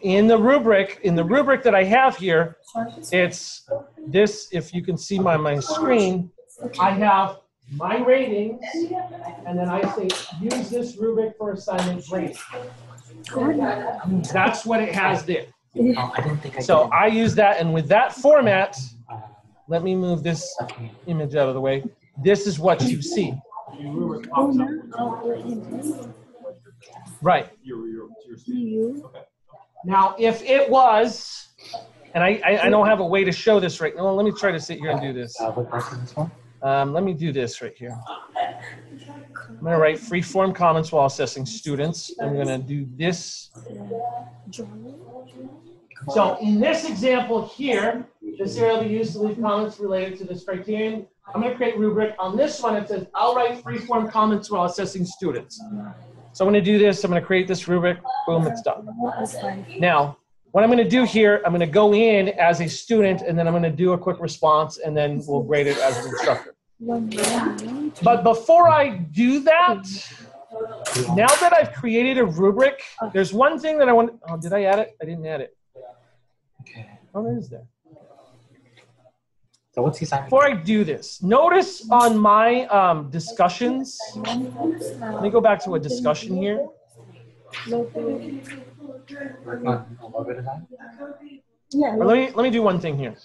In the rubric that I have here, it's this. If you can see my screen, I have my ratings, and then I say use this rubric for assignment rating. That's what it has there. Oh, I didn't think I So I use that, and with that format, let me move this image out of the way. This is what you see. Right. Okay. Now, if it was, and I don't have a way to show this right now. Let me try to sit here and do this. what part is this one? Let me do this right here. I'm going to write free-form comments while assessing students. I'm going to do this. So in this example here, this area will be used to leave comments related to this criterion. I'm going to create a rubric. On this one, it says, I'll write free-form comments while assessing students. So I'm going to do this. I'm going to create this rubric. Boom, it's done. Now, what I'm going to do here, I'm going to go in as a student, and then I'm going to do a quick response, and then we'll grade it as an instructor. But before I do that, Now that I've created a rubric, there's one thing that I want. Oh, did I add it? I didn't add it. Okay. Oh, there is there. So what's the assignment? Before I do this, notice on my discussions. Let me go back to a discussion here. Work on a logo design? Yeah. Or let me do one thing here.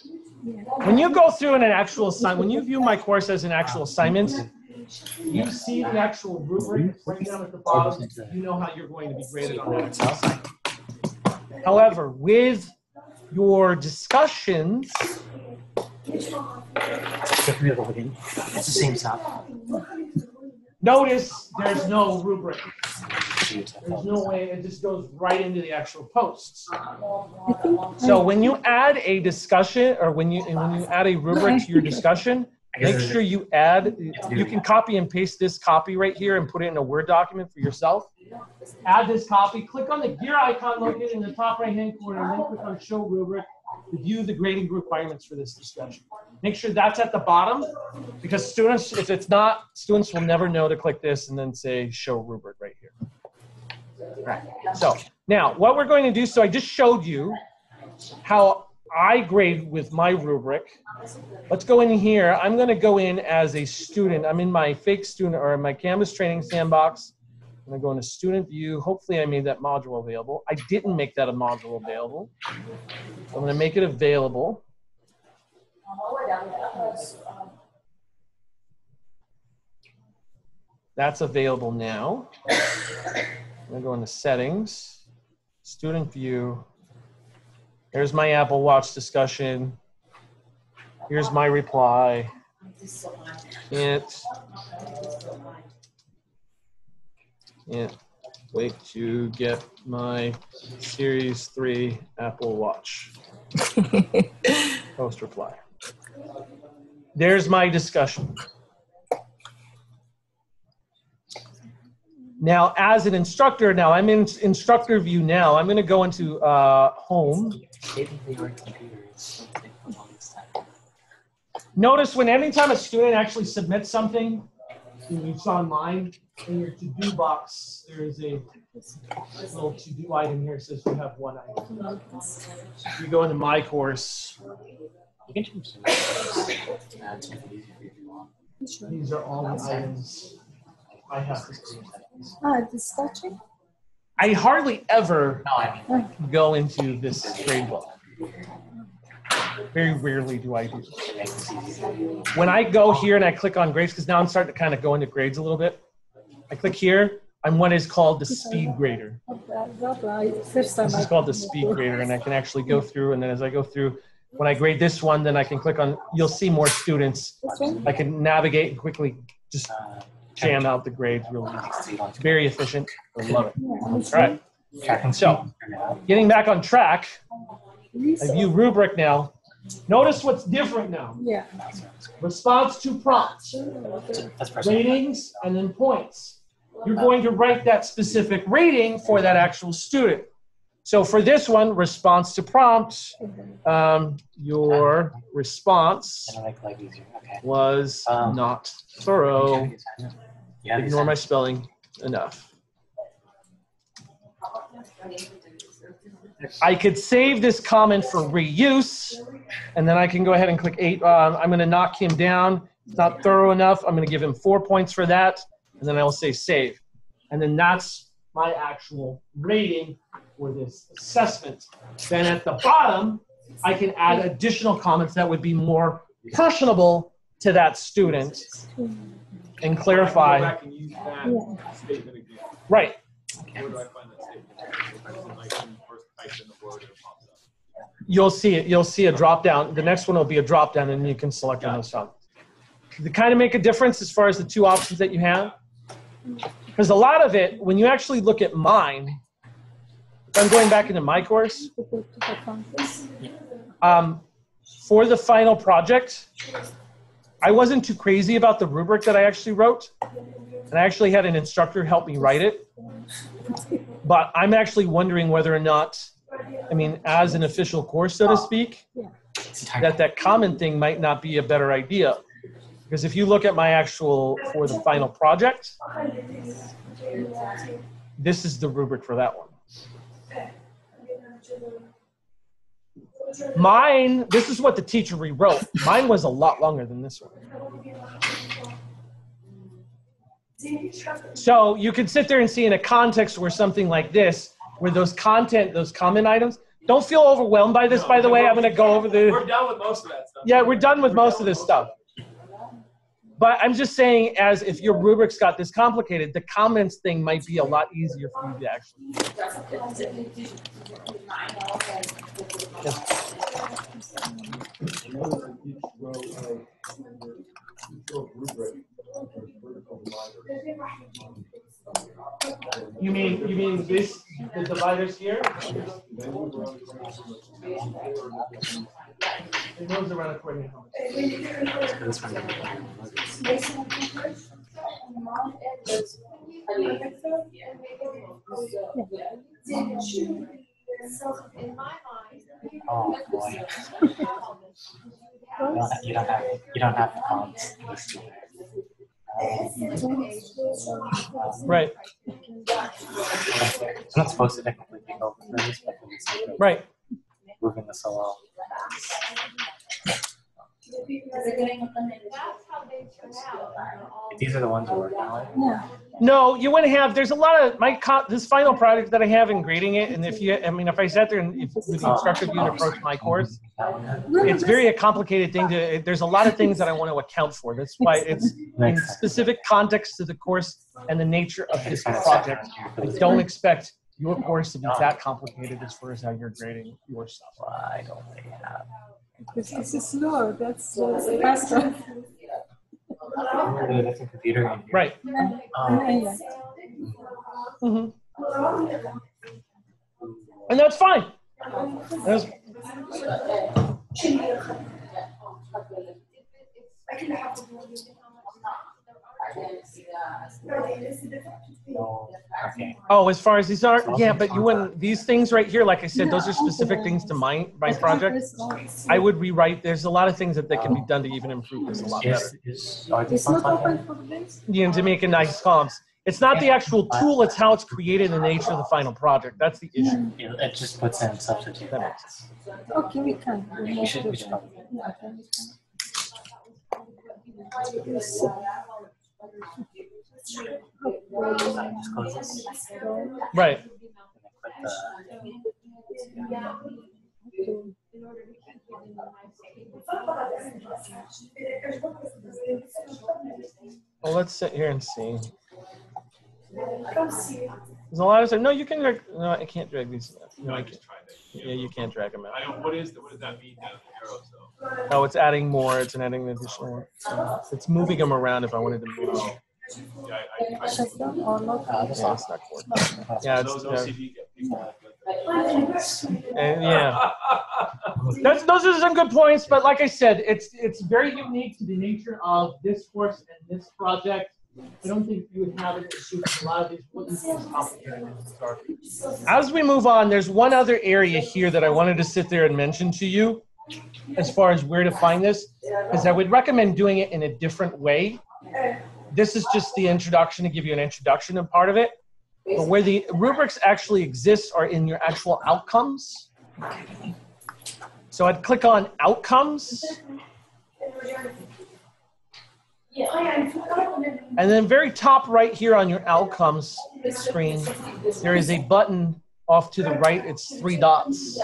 When you go through an actual assignment, when you view my course as an actual assignment, you see the actual rubric right down at the bottom. You know how you're going to be graded on that assignment. However, with your discussions, It's the same stuff. notice there's no rubric. There's no way, it just goes right into the actual posts. So when you add a discussion, or when you add a rubric to your discussion, make sure you add, you can copy and paste this copy right here and put it in a Word document for yourself. Add this copy, click on the gear icon located in the top right-hand corner, and then click on Show Rubric to view the grading requirements for this discussion. Make sure that's at the bottom, because students, if it's not, students will never know to click this and then say Show Rubric right here. Right. So now what we're going to do, so I just showed you how I grade with my rubric. Let's go in here. I'm going to go in as a student. I'm in my fake student or my Canvas training sandbox. I'm going to go into student view. Hopefully I made that module available. I didn't make that a module available. So I'm going to make it available. That's available now. I'm going to go into settings, student view. There's my Apple Watch discussion. Here's my reply. Can't wait to get my Series 3 Apple Watch. Post reply. There's my discussion. Now, as an instructor, now I'm in instructor view now. I'm going to go into home. Notice when anytime a student actually submits something, you saw in mine, in your to-do box, there is a little to-do item here that says you have one item. If you go into my course, these are all the items I have to do. Discussion? I hardly ever go into this grade book. Very rarely do I do. When I go here and I click on grades, because now I'm starting to kind of go into grades a little bit. I click here. I'm what is called the speed grader. This is called the speed grader, and I can actually go through, and then as I go through, when I grade this one, then I can click on, you'll see more students. I can navigate and quickly just jam out the grades really easy. It's very efficient. I love it. All right. So, getting back on track, I view rubric now. Notice what's different now. Yeah. Response to prompts, ratings, and then points. You're going to write that specific rating for that actual student. So for this one, response to prompt, your response was not thorough. Ignore my spelling enough. I could save this comment for reuse, and then I can go ahead and click 8. I'm going to knock him down. It's not thorough enough. I'm going to give him 4 points for that, and then I will say save. And then that's my actual rating for this assessment. Then at the bottom, I can add additional comments that would be more personable to that student and clarify. Go back and use that statement again. Right. Where do I find that statement? Like when you first type in the word, it pops up. You'll see it. You'll see a drop down. The next one will be a drop down, and you can select on those comments. To kind of make a difference as far as the two options that you have. Because a lot of it, when you actually look at mine, if I'm going back into my course, for the final project, I wasn't too crazy about the rubric that I actually wrote. And I actually had an instructor help me write it. But I'm actually wondering whether or not, I mean, as an official course, so to speak, that comment thing might not be a better idea. Because if you look at my actual, for the final project, This is the rubric for that one. Mine, this is what the teacher rewrote. Mine was a lot longer than this one. So you could sit there and see in a context where something like this, where those comment items, don't feel overwhelmed by this, by the way. I'm going to go over the... We're done with most of that stuff. Yeah, we're done with most of this stuff. But I'm just saying, as if your rubrics got this complicated, the comments thing might be a lot easier for you to actually. You mean this, the dividers here? It goes around according to how much. Oh boy. You don't have fonts listed. Right. I'm not supposed to technically take over this, but it's right. Moving this along. These are the ones we're working on. Yeah. No, you wouldn't have. There's a lot of this final project that I have in grading it, and if I sat there and with the instructor view and approach my course, it's very a complicated thing to. There's a lot of things that I want to account for. That's why it's in specific context to the course and the nature of this project. I don't expect your course to be that complicated as far as how you're grading your stuff. Why don't they have? Because this is slow. That's faster. That's a computer. Right. Yeah. And that's fine. Okay. Oh, as far as these are, yeah, but you wouldn't. These things right here, like I said, those are specific things to my project. I would rewrite. There's a lot of things that can be done to even improve this a lot better. It's not open for this. Yeah, to make a nice columns. It's not the actual tool; it's how it's created and the nature of the final project. That's the issue. It just puts in substitute. That makes sense. Okay, we can. We should probably. Yeah, okay, we can. Just close this. Right. Well, let's sit here and see. There's a lot of stuff. No, you can drag. No, I can't drag these. No, I can't. Yeah, you can't drag them out. I don't. What does that mean down the arrows though? Oh, it's adding more. It's adding an additional. It's moving them around if I wanted to move them. Yeah, Shut down or not? Yeah, it's not working. Yeah, it's those OCD get people. and yeah. Those are some good points, but like I said, it's very unique to the nature of this course and this project. I don't think you would have an issue with a lot of these wouldn't be as complicated as it started. As we move on, there's one other area here that I wanted to sit there and mention to you as far as where to find this, because I would recommend doing it in a different way. This is just the introduction to give you an introduction of part of it. But where the rubrics actually exist are in your actual outcomes. So I'd click on outcomes. And then very top right here on your outcomes screen, there is a button off to the right. It's 3 dots.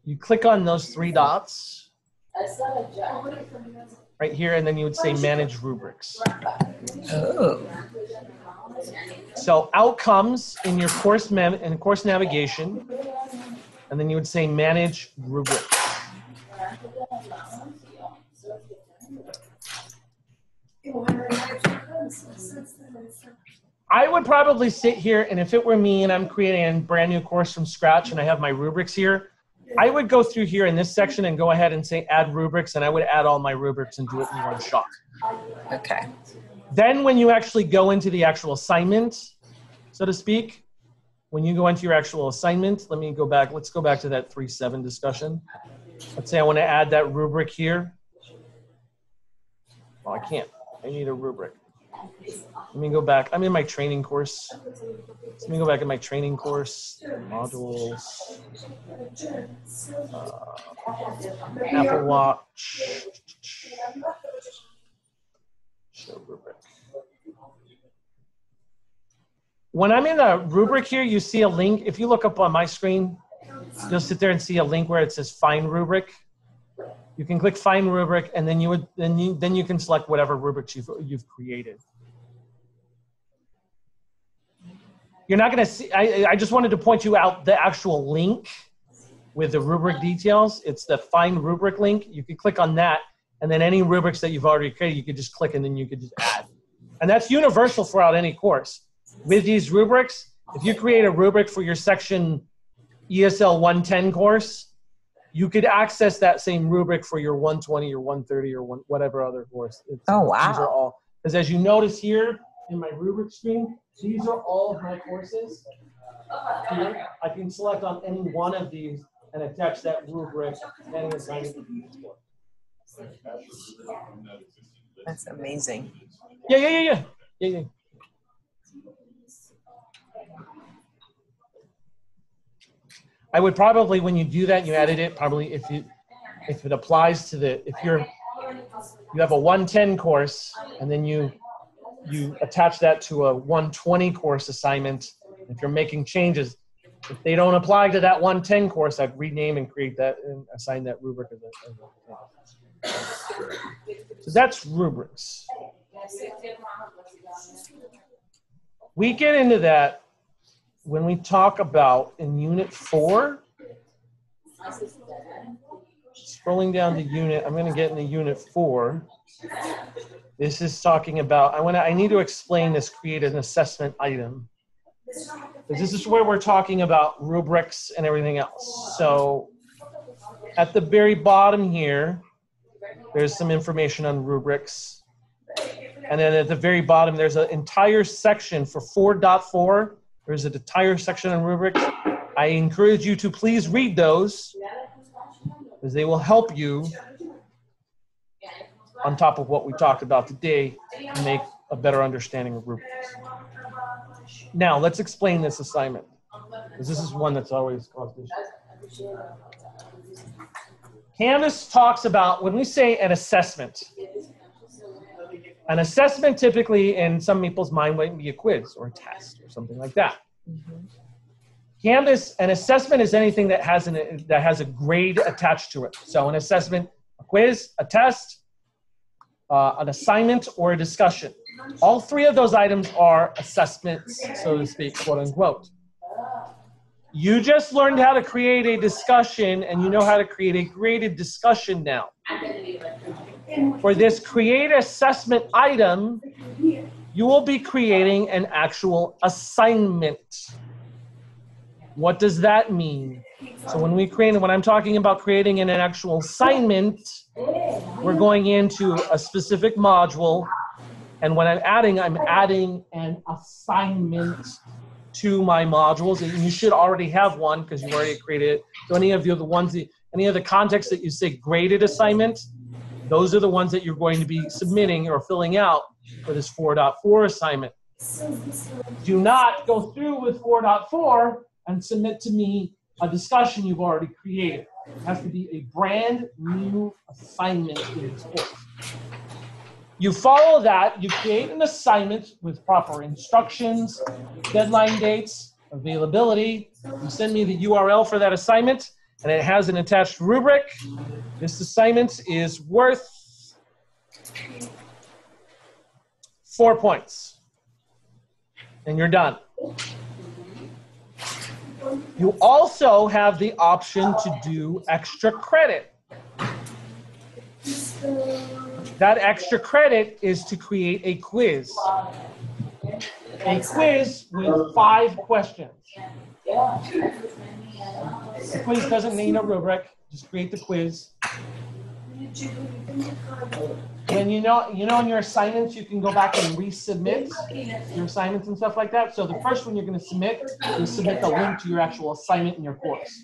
You click on those 3 dots right here, and then you would say manage rubrics. Oh. So outcomes in your course course navigation, and then you would say manage rubrics. I would probably sit here, and if it were me and I'm creating a brand new course from scratch and I have my rubrics here, I would go through here in this section and go ahead and say add rubrics, and I would add all my rubrics and do it in one shot. Okay. Then when you actually go into the actual assignment, so to speak, when you go into your actual assignment, let's go back to that 3.7 discussion. Let's say I want to add that rubric here. Well, I can't. I need a rubric. Let me go back. I'm in my training course. Let me go back in my training course. Modules. Apple Watch. Show rubric. When I'm in a rubric here, you see a link. If you look up on my screen, you'll sit there and see a link where it says Find Rubric. You can click Find Rubric, and then you can select whatever rubrics you've created. You're not going to see. I just wanted to point you out the actual link with the rubric details. It's the Find Rubric link. You can click on that, and then any rubrics that you've already created, you could just click, and then you could just add. And that's universal throughout any course. With these rubrics, if you create a rubric for your section ESL 110 course, you could access that same rubric for your 120 or 130 or whatever other course. Oh, wow. These are all, because as you notice here in my rubric screen, these are all of my courses. Here, I can select on any one of these and attach that rubric and assign it to each course. That's amazing. Yeah. I would probably, when you do that, you edit it. Probably, if it applies to if you have a 110 course and then you attach that to a 120 course assignment. If you're making changes, if they don't apply to that 110 course, I'd rename and create that and assign that rubric as a. So that's rubrics. We get into that when we talk about in Unit 4. Scrolling down to Unit, I'm going to get into Unit 4. This is talking about, I need to explain this, create an assessment item. Because this is where we're talking about rubrics and everything else. So at the very bottom here, there's some information on rubrics. And then at the very bottom, there's an entire section for 4.4. There's an entire section on rubrics. I encourage you to please read those, because they will help you on top of what we talked about today to make a better understanding of rubrics. Now, let's explain this assignment, because this is one that's always caused issues. Canvas talks about, when we say an assessment typically in some people's mind might be a quiz or a test or something like that. Canvas, an assessment is anything that has a grade attached to it. So an assessment, a quiz, a test, an assignment, or a discussion. All three of those items are assessments, so to speak, quote unquote. You just learned how to create a discussion, and you know how to create a graded discussion now. For this create assessment item, you will be creating an actual assignment. What does that mean? So when I'm talking about creating an actual assignment, we're going into a specific module, and when I'm adding an assignment to my modules, and you should already have one because you've already created it. So any of the contexts that you say graded assignment, those are the ones that you're going to be submitting or filling out for this 4.4 assignment. Do not go through with 4.4 and submit to me a discussion you've already created. It has to be a brand new assignment in this course. You follow that, you create an assignment with proper instructions, deadline dates, availability. You send me the URL for that assignment, and it has an attached rubric. This assignment is worth 4 points. And you're done. You also have the option to do extra credit. That extra credit is to create a quiz. A quiz with 5 questions. The quiz doesn't need a rubric. Just create the quiz. When you know in your assignments, you can go back and resubmit your assignments and stuff like that. So the first one you're going to submit, you submit the link to your actual assignment in your course.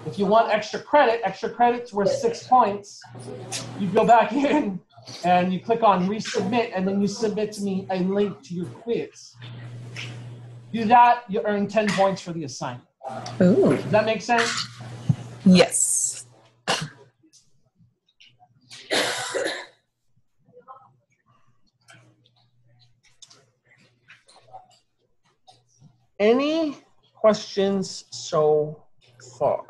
If you want extra credit's worth 6 points. You go back in and you click on resubmit, and then you submit to me a link to your quiz. Do that, you earn 10 points for the assignment. Ooh. Does that make sense? Yes. Any questions so far?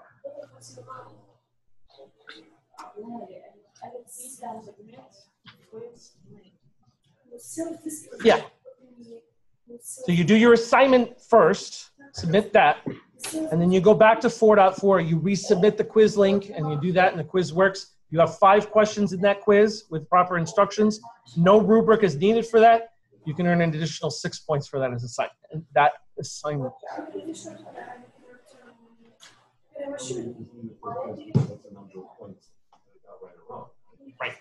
Yeah. So you do your assignment first, submit that, and then you go back to 4.4, you resubmit the quiz link, and you do that, and the quiz works. You have 5 questions in that quiz with proper instructions. No rubric is needed for that. You can earn an additional 6 points for that as assignment. That's the number of points they got right or wrong. Right.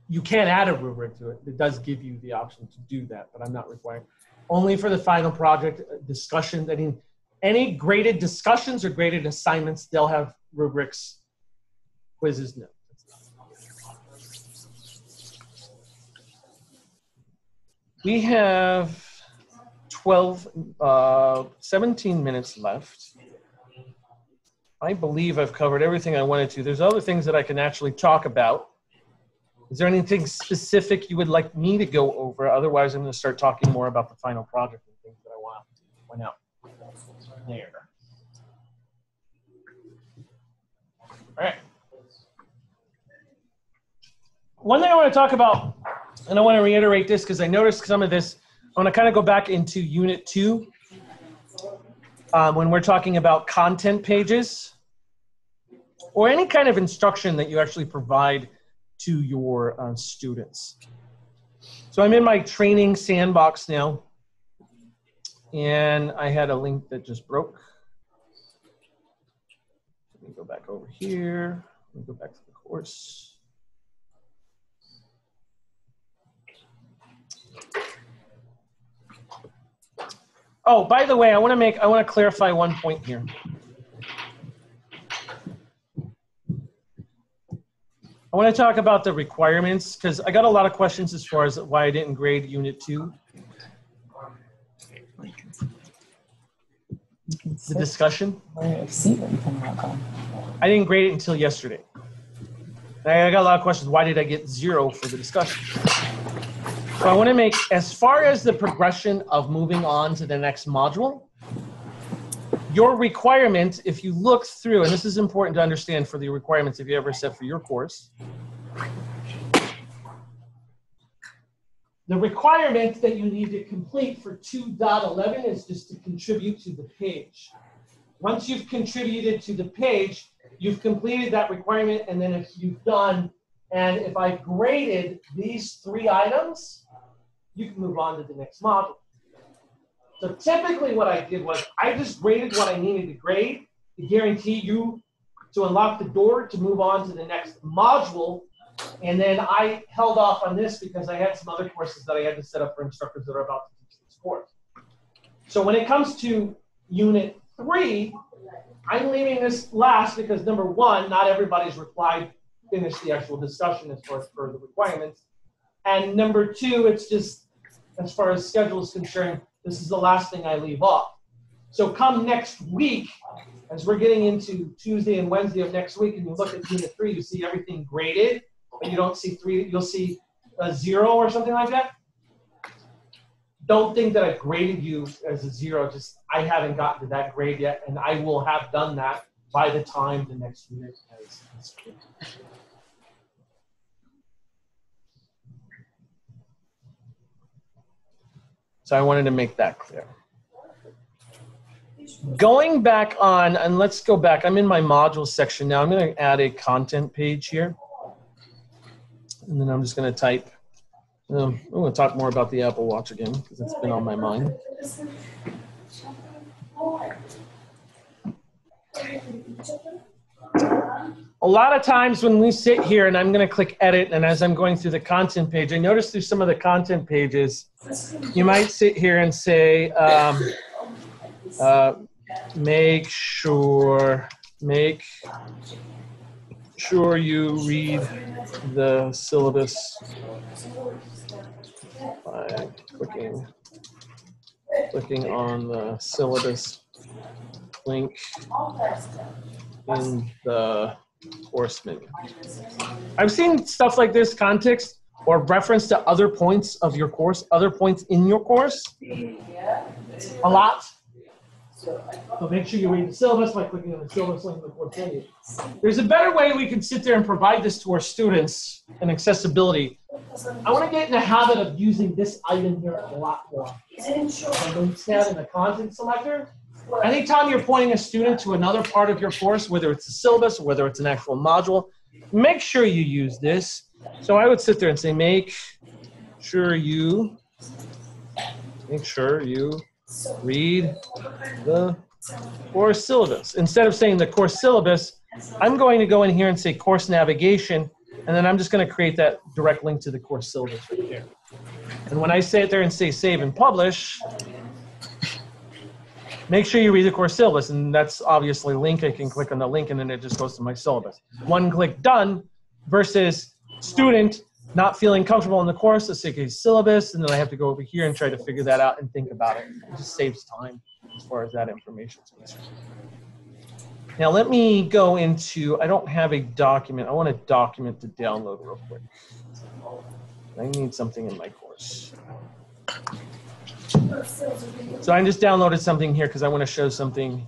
You can add a rubric to it. It does give you the option to do that, but I'm not requiring. Only for the final project discussion. I mean, any graded discussions or graded assignments, they'll have rubrics. Quizzes, no. We have 17 minutes left. I believe I've covered everything I wanted to. There's other things that I can actually talk about. Is there anything specific you would like me to go over? Otherwise, I'm going to start talking more about the final project and things that I want to point out there. All right. One thing I want to talk about, and I want to reiterate this because I noticed some of this, I want to kind of go back into Unit 2 when we're talking about content pages or any kind of instruction that you actually provide to your students. So I'm in my training sandbox now, and I had a link that just broke. Let me go back over here. Let me go back to the course. Oh, by the way, I want to clarify one point here. I want to talk about the requirements because I got a lot of questions as far as why I didn't grade Unit 2. The discussion. I didn't grade it until yesterday. I got a lot of questions. Why did I get 0 for the discussion? So I want to make, as far as the progression of moving on to the next module, your requirement, if you look through, and this is important to understand for the requirements if you ever set for your course, the requirement that you need to complete for 2.11 is just to contribute to the page. Once you've contributed to the page, you've completed that requirement, and then if you've done, and if I graded these 3 items, you can move on to the next module. So typically what I did was I just graded what I needed to grade to guarantee you to unlock the door to move on to the next module. And then I held off on this because I had some other courses that I had to set up for instructors that are about to teach this course. So when it comes to Unit 3, I'm leaving this last because number 1, not everybody's finished the actual discussion as far as for the requirements. And number 2, it's just, as far as schedule is concerned, this is the last thing I leave off. So come next week, as we're getting into Tuesday and Wednesday of next week, and you look at Unit 3, you see everything graded, but you don't see 3, you'll see a 0 or something like that. Don't think that I graded you as a 0, just I haven't gotten to that grade yet, and I will have done that by the time the next unit is completed. So I wanted to make that clear. Going back on, and let's go back. I'm in my modules section now. I'm going to add a content page here. And then I'm just going to type, I'm going to talk more about the Apple Watch again because it's been on my mind. A lot of times when we sit here and I'm going to click edit, and as I'm going through the content page, I notice through some of the content pages, you might sit here and say, make sure you read the syllabus by clicking on the syllabus link in the course menu. I've seen stuff like this, context or reference to other points of your course, other points in your course, a lot. So make sure you read the syllabus by clicking on the syllabus link in the course menu. There's a better way we can sit there and provide this to our students in accessibility. I want to get in the habit of using this item here a lot more. Links tab in the content selector. Anytime you're pointing a student to another part of your course, whether it's a syllabus or whether it's an actual module, make sure you use this. So I would sit there and say, make sure you read the course syllabus. Instead of saying the course syllabus, I'm going to go in here and say course navigation, and then I'm just going to create that direct link to the course syllabus right there. And when I sit there and say save and publish, make sure you read the course syllabus, and that's obviously link. I can click on the link and then it just goes to my syllabus. One click done versus student not feeling comfortable in the course, let's take a syllabus, and then I have to go over here and try to figure that out and think about it. It just saves time as far as that information is concerned. Now let me go into, I don't have a document. I want a document to download real quick. I need something in my course. So I just downloaded something here because I want to show something.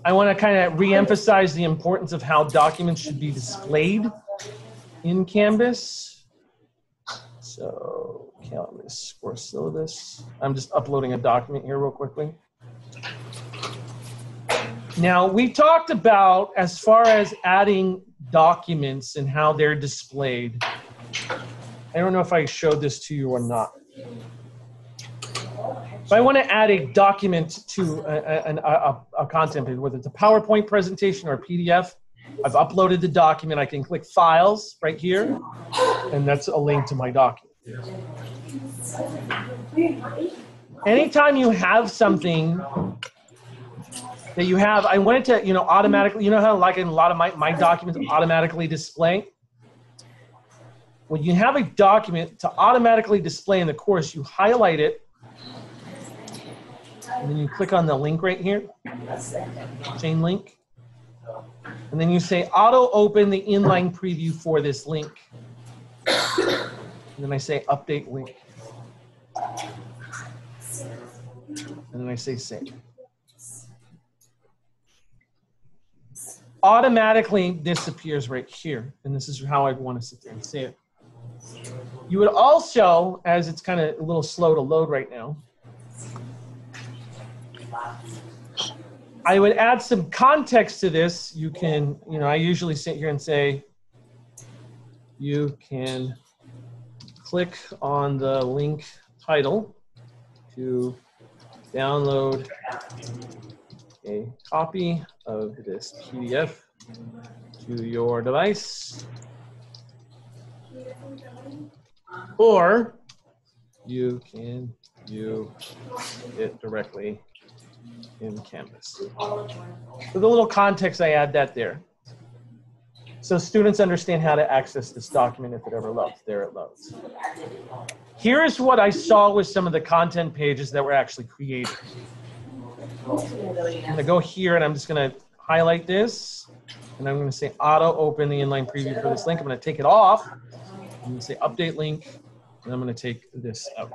I want to kind of re-emphasize the importance of how documents should be displayed in Canvas. So Canvas course syllabus. I'm just uploading a document here real quickly. Now we talked about as far as adding documents and how they're displayed. I don't know if I showed this to you or not. If I want to add a document to a content page, whether it's a PowerPoint presentation or a PDF, I've uploaded the document. I can click Files right here, and that's a link to my document. Anytime you have something that you have, I want it to, automatically, how like in a lot of my documents automatically display? When you have a document to automatically display in the course, you highlight it, and then you click on the link right here, chain link, and then you say auto open the inline preview for this link. And then I say update link. And then I say save. Automatically this appears right here, and this is how I'd want to sit there and say it. You would also, as it's kind of a little slow to load right now, I would add some context to this. You can, I usually sit here and say, you can click on the link title to download a copy of this PDF to your device, or you can view it directly in Canvas. With a little context, I add that there. So students understand how to access this document if it ever loads. There it loads. Here's what I saw with some of the content pages that were actually created. I'm going to go here and I'm just going to highlight this. And I'm going to say auto open the inline preview for this link. I'm going to take it off. I'm going to say update link. And I'm going to take this out.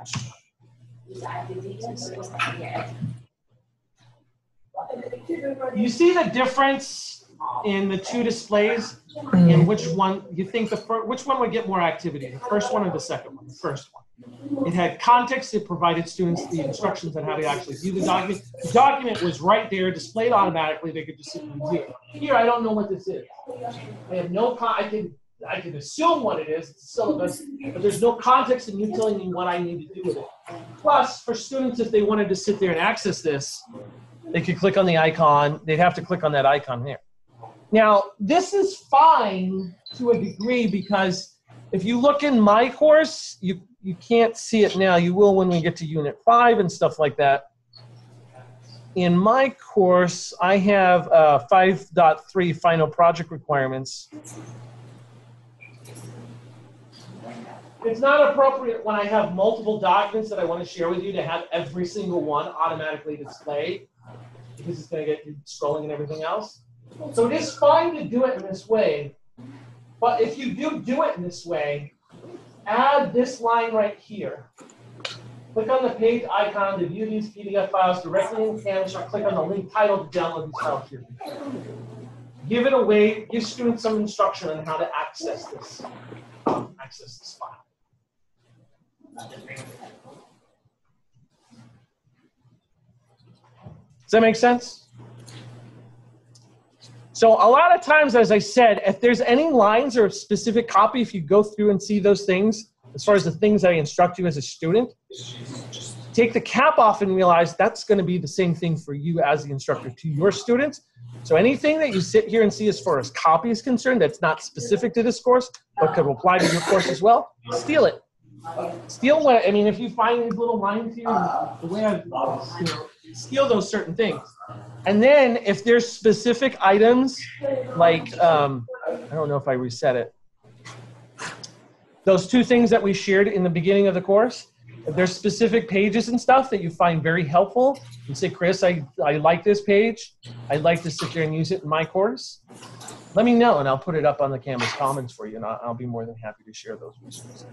You see the difference in the two displays and which one you think which one would get more activity, the first one or the second one? The first one. It had context. It provided students the instructions on how to actually view the document. The document was right there, displayed automatically. They could just sit and view it. Here, I don't know what this is. I have no I can assume what it is. It's a syllabus, but there's no context in you telling me what I need to do with it. Plus, for students, if they wanted to sit there and access this, they could click on the icon. They'd have to click on that icon there. Now, this is fine to a degree because if you look in my course, you can't see it now. You will when we get to Unit 5 and stuff like that. in my course, I have 5.3 final project requirements. It's not appropriate when I have multiple documents that I want to share with you to have every single one automatically displayed, because it's going to get you scrolling and everything else. So it is fine to do it in this way, but if you do it in this way, add this line right here. Click on the page icon to view these PDF files directly in Canvas, or click on the link title to download these files here. Give it away, give students some instruction on how to access this file. Does that make sense? So a lot of times, as I said, if there's any lines or a specific copy, if you go through and see those things, as far as the things I instruct you as a student, take the cap off and realize that's going to be the same thing for you as the instructor to your students. So anything that you sit here and see as far as copy is concerned that's not specific to this course, but could apply to your course as well, steal it. Steal what, I mean, if you find these little lines here, the way I, steal those certain things. And then if there's specific items, like, I don't know if I reset it. Those two things that we shared in the beginning of the course, if there's specific pages and stuff that you find very helpful, you say, Chris, I like this page. I'd like to sit there and use it in my course. Let me know, and I'll put it up on the Canvas Commons for you, and I'll be more than happy to share those resources.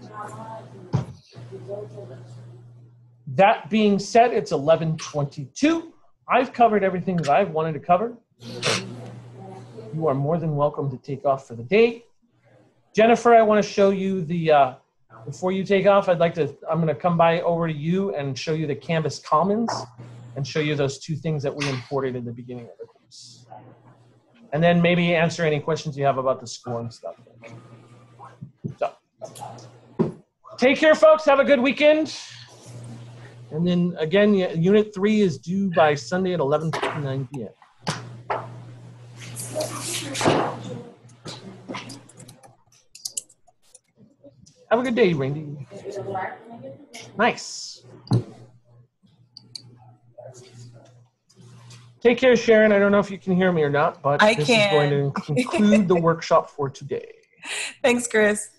That being said, it's 11:22. I've covered everything that I've wanted to cover. You are more than welcome to take off for the day. Jennifer, I want to show you the, before you take off, I'm going to come by over to you and show you the Canvas Commons and show you those two things that we imported in the beginning of the course. And then maybe answer any questions you have about the scoring stuff. So, take care, folks. Have a good weekend. And then again, Unit 3 is due by Sunday at 11:59 p.m. Have a good day, Randy. Nice. Take care, Sharon. I don't know if you can hear me or not, but this is going to conclude the workshop for today. Thanks, Chris.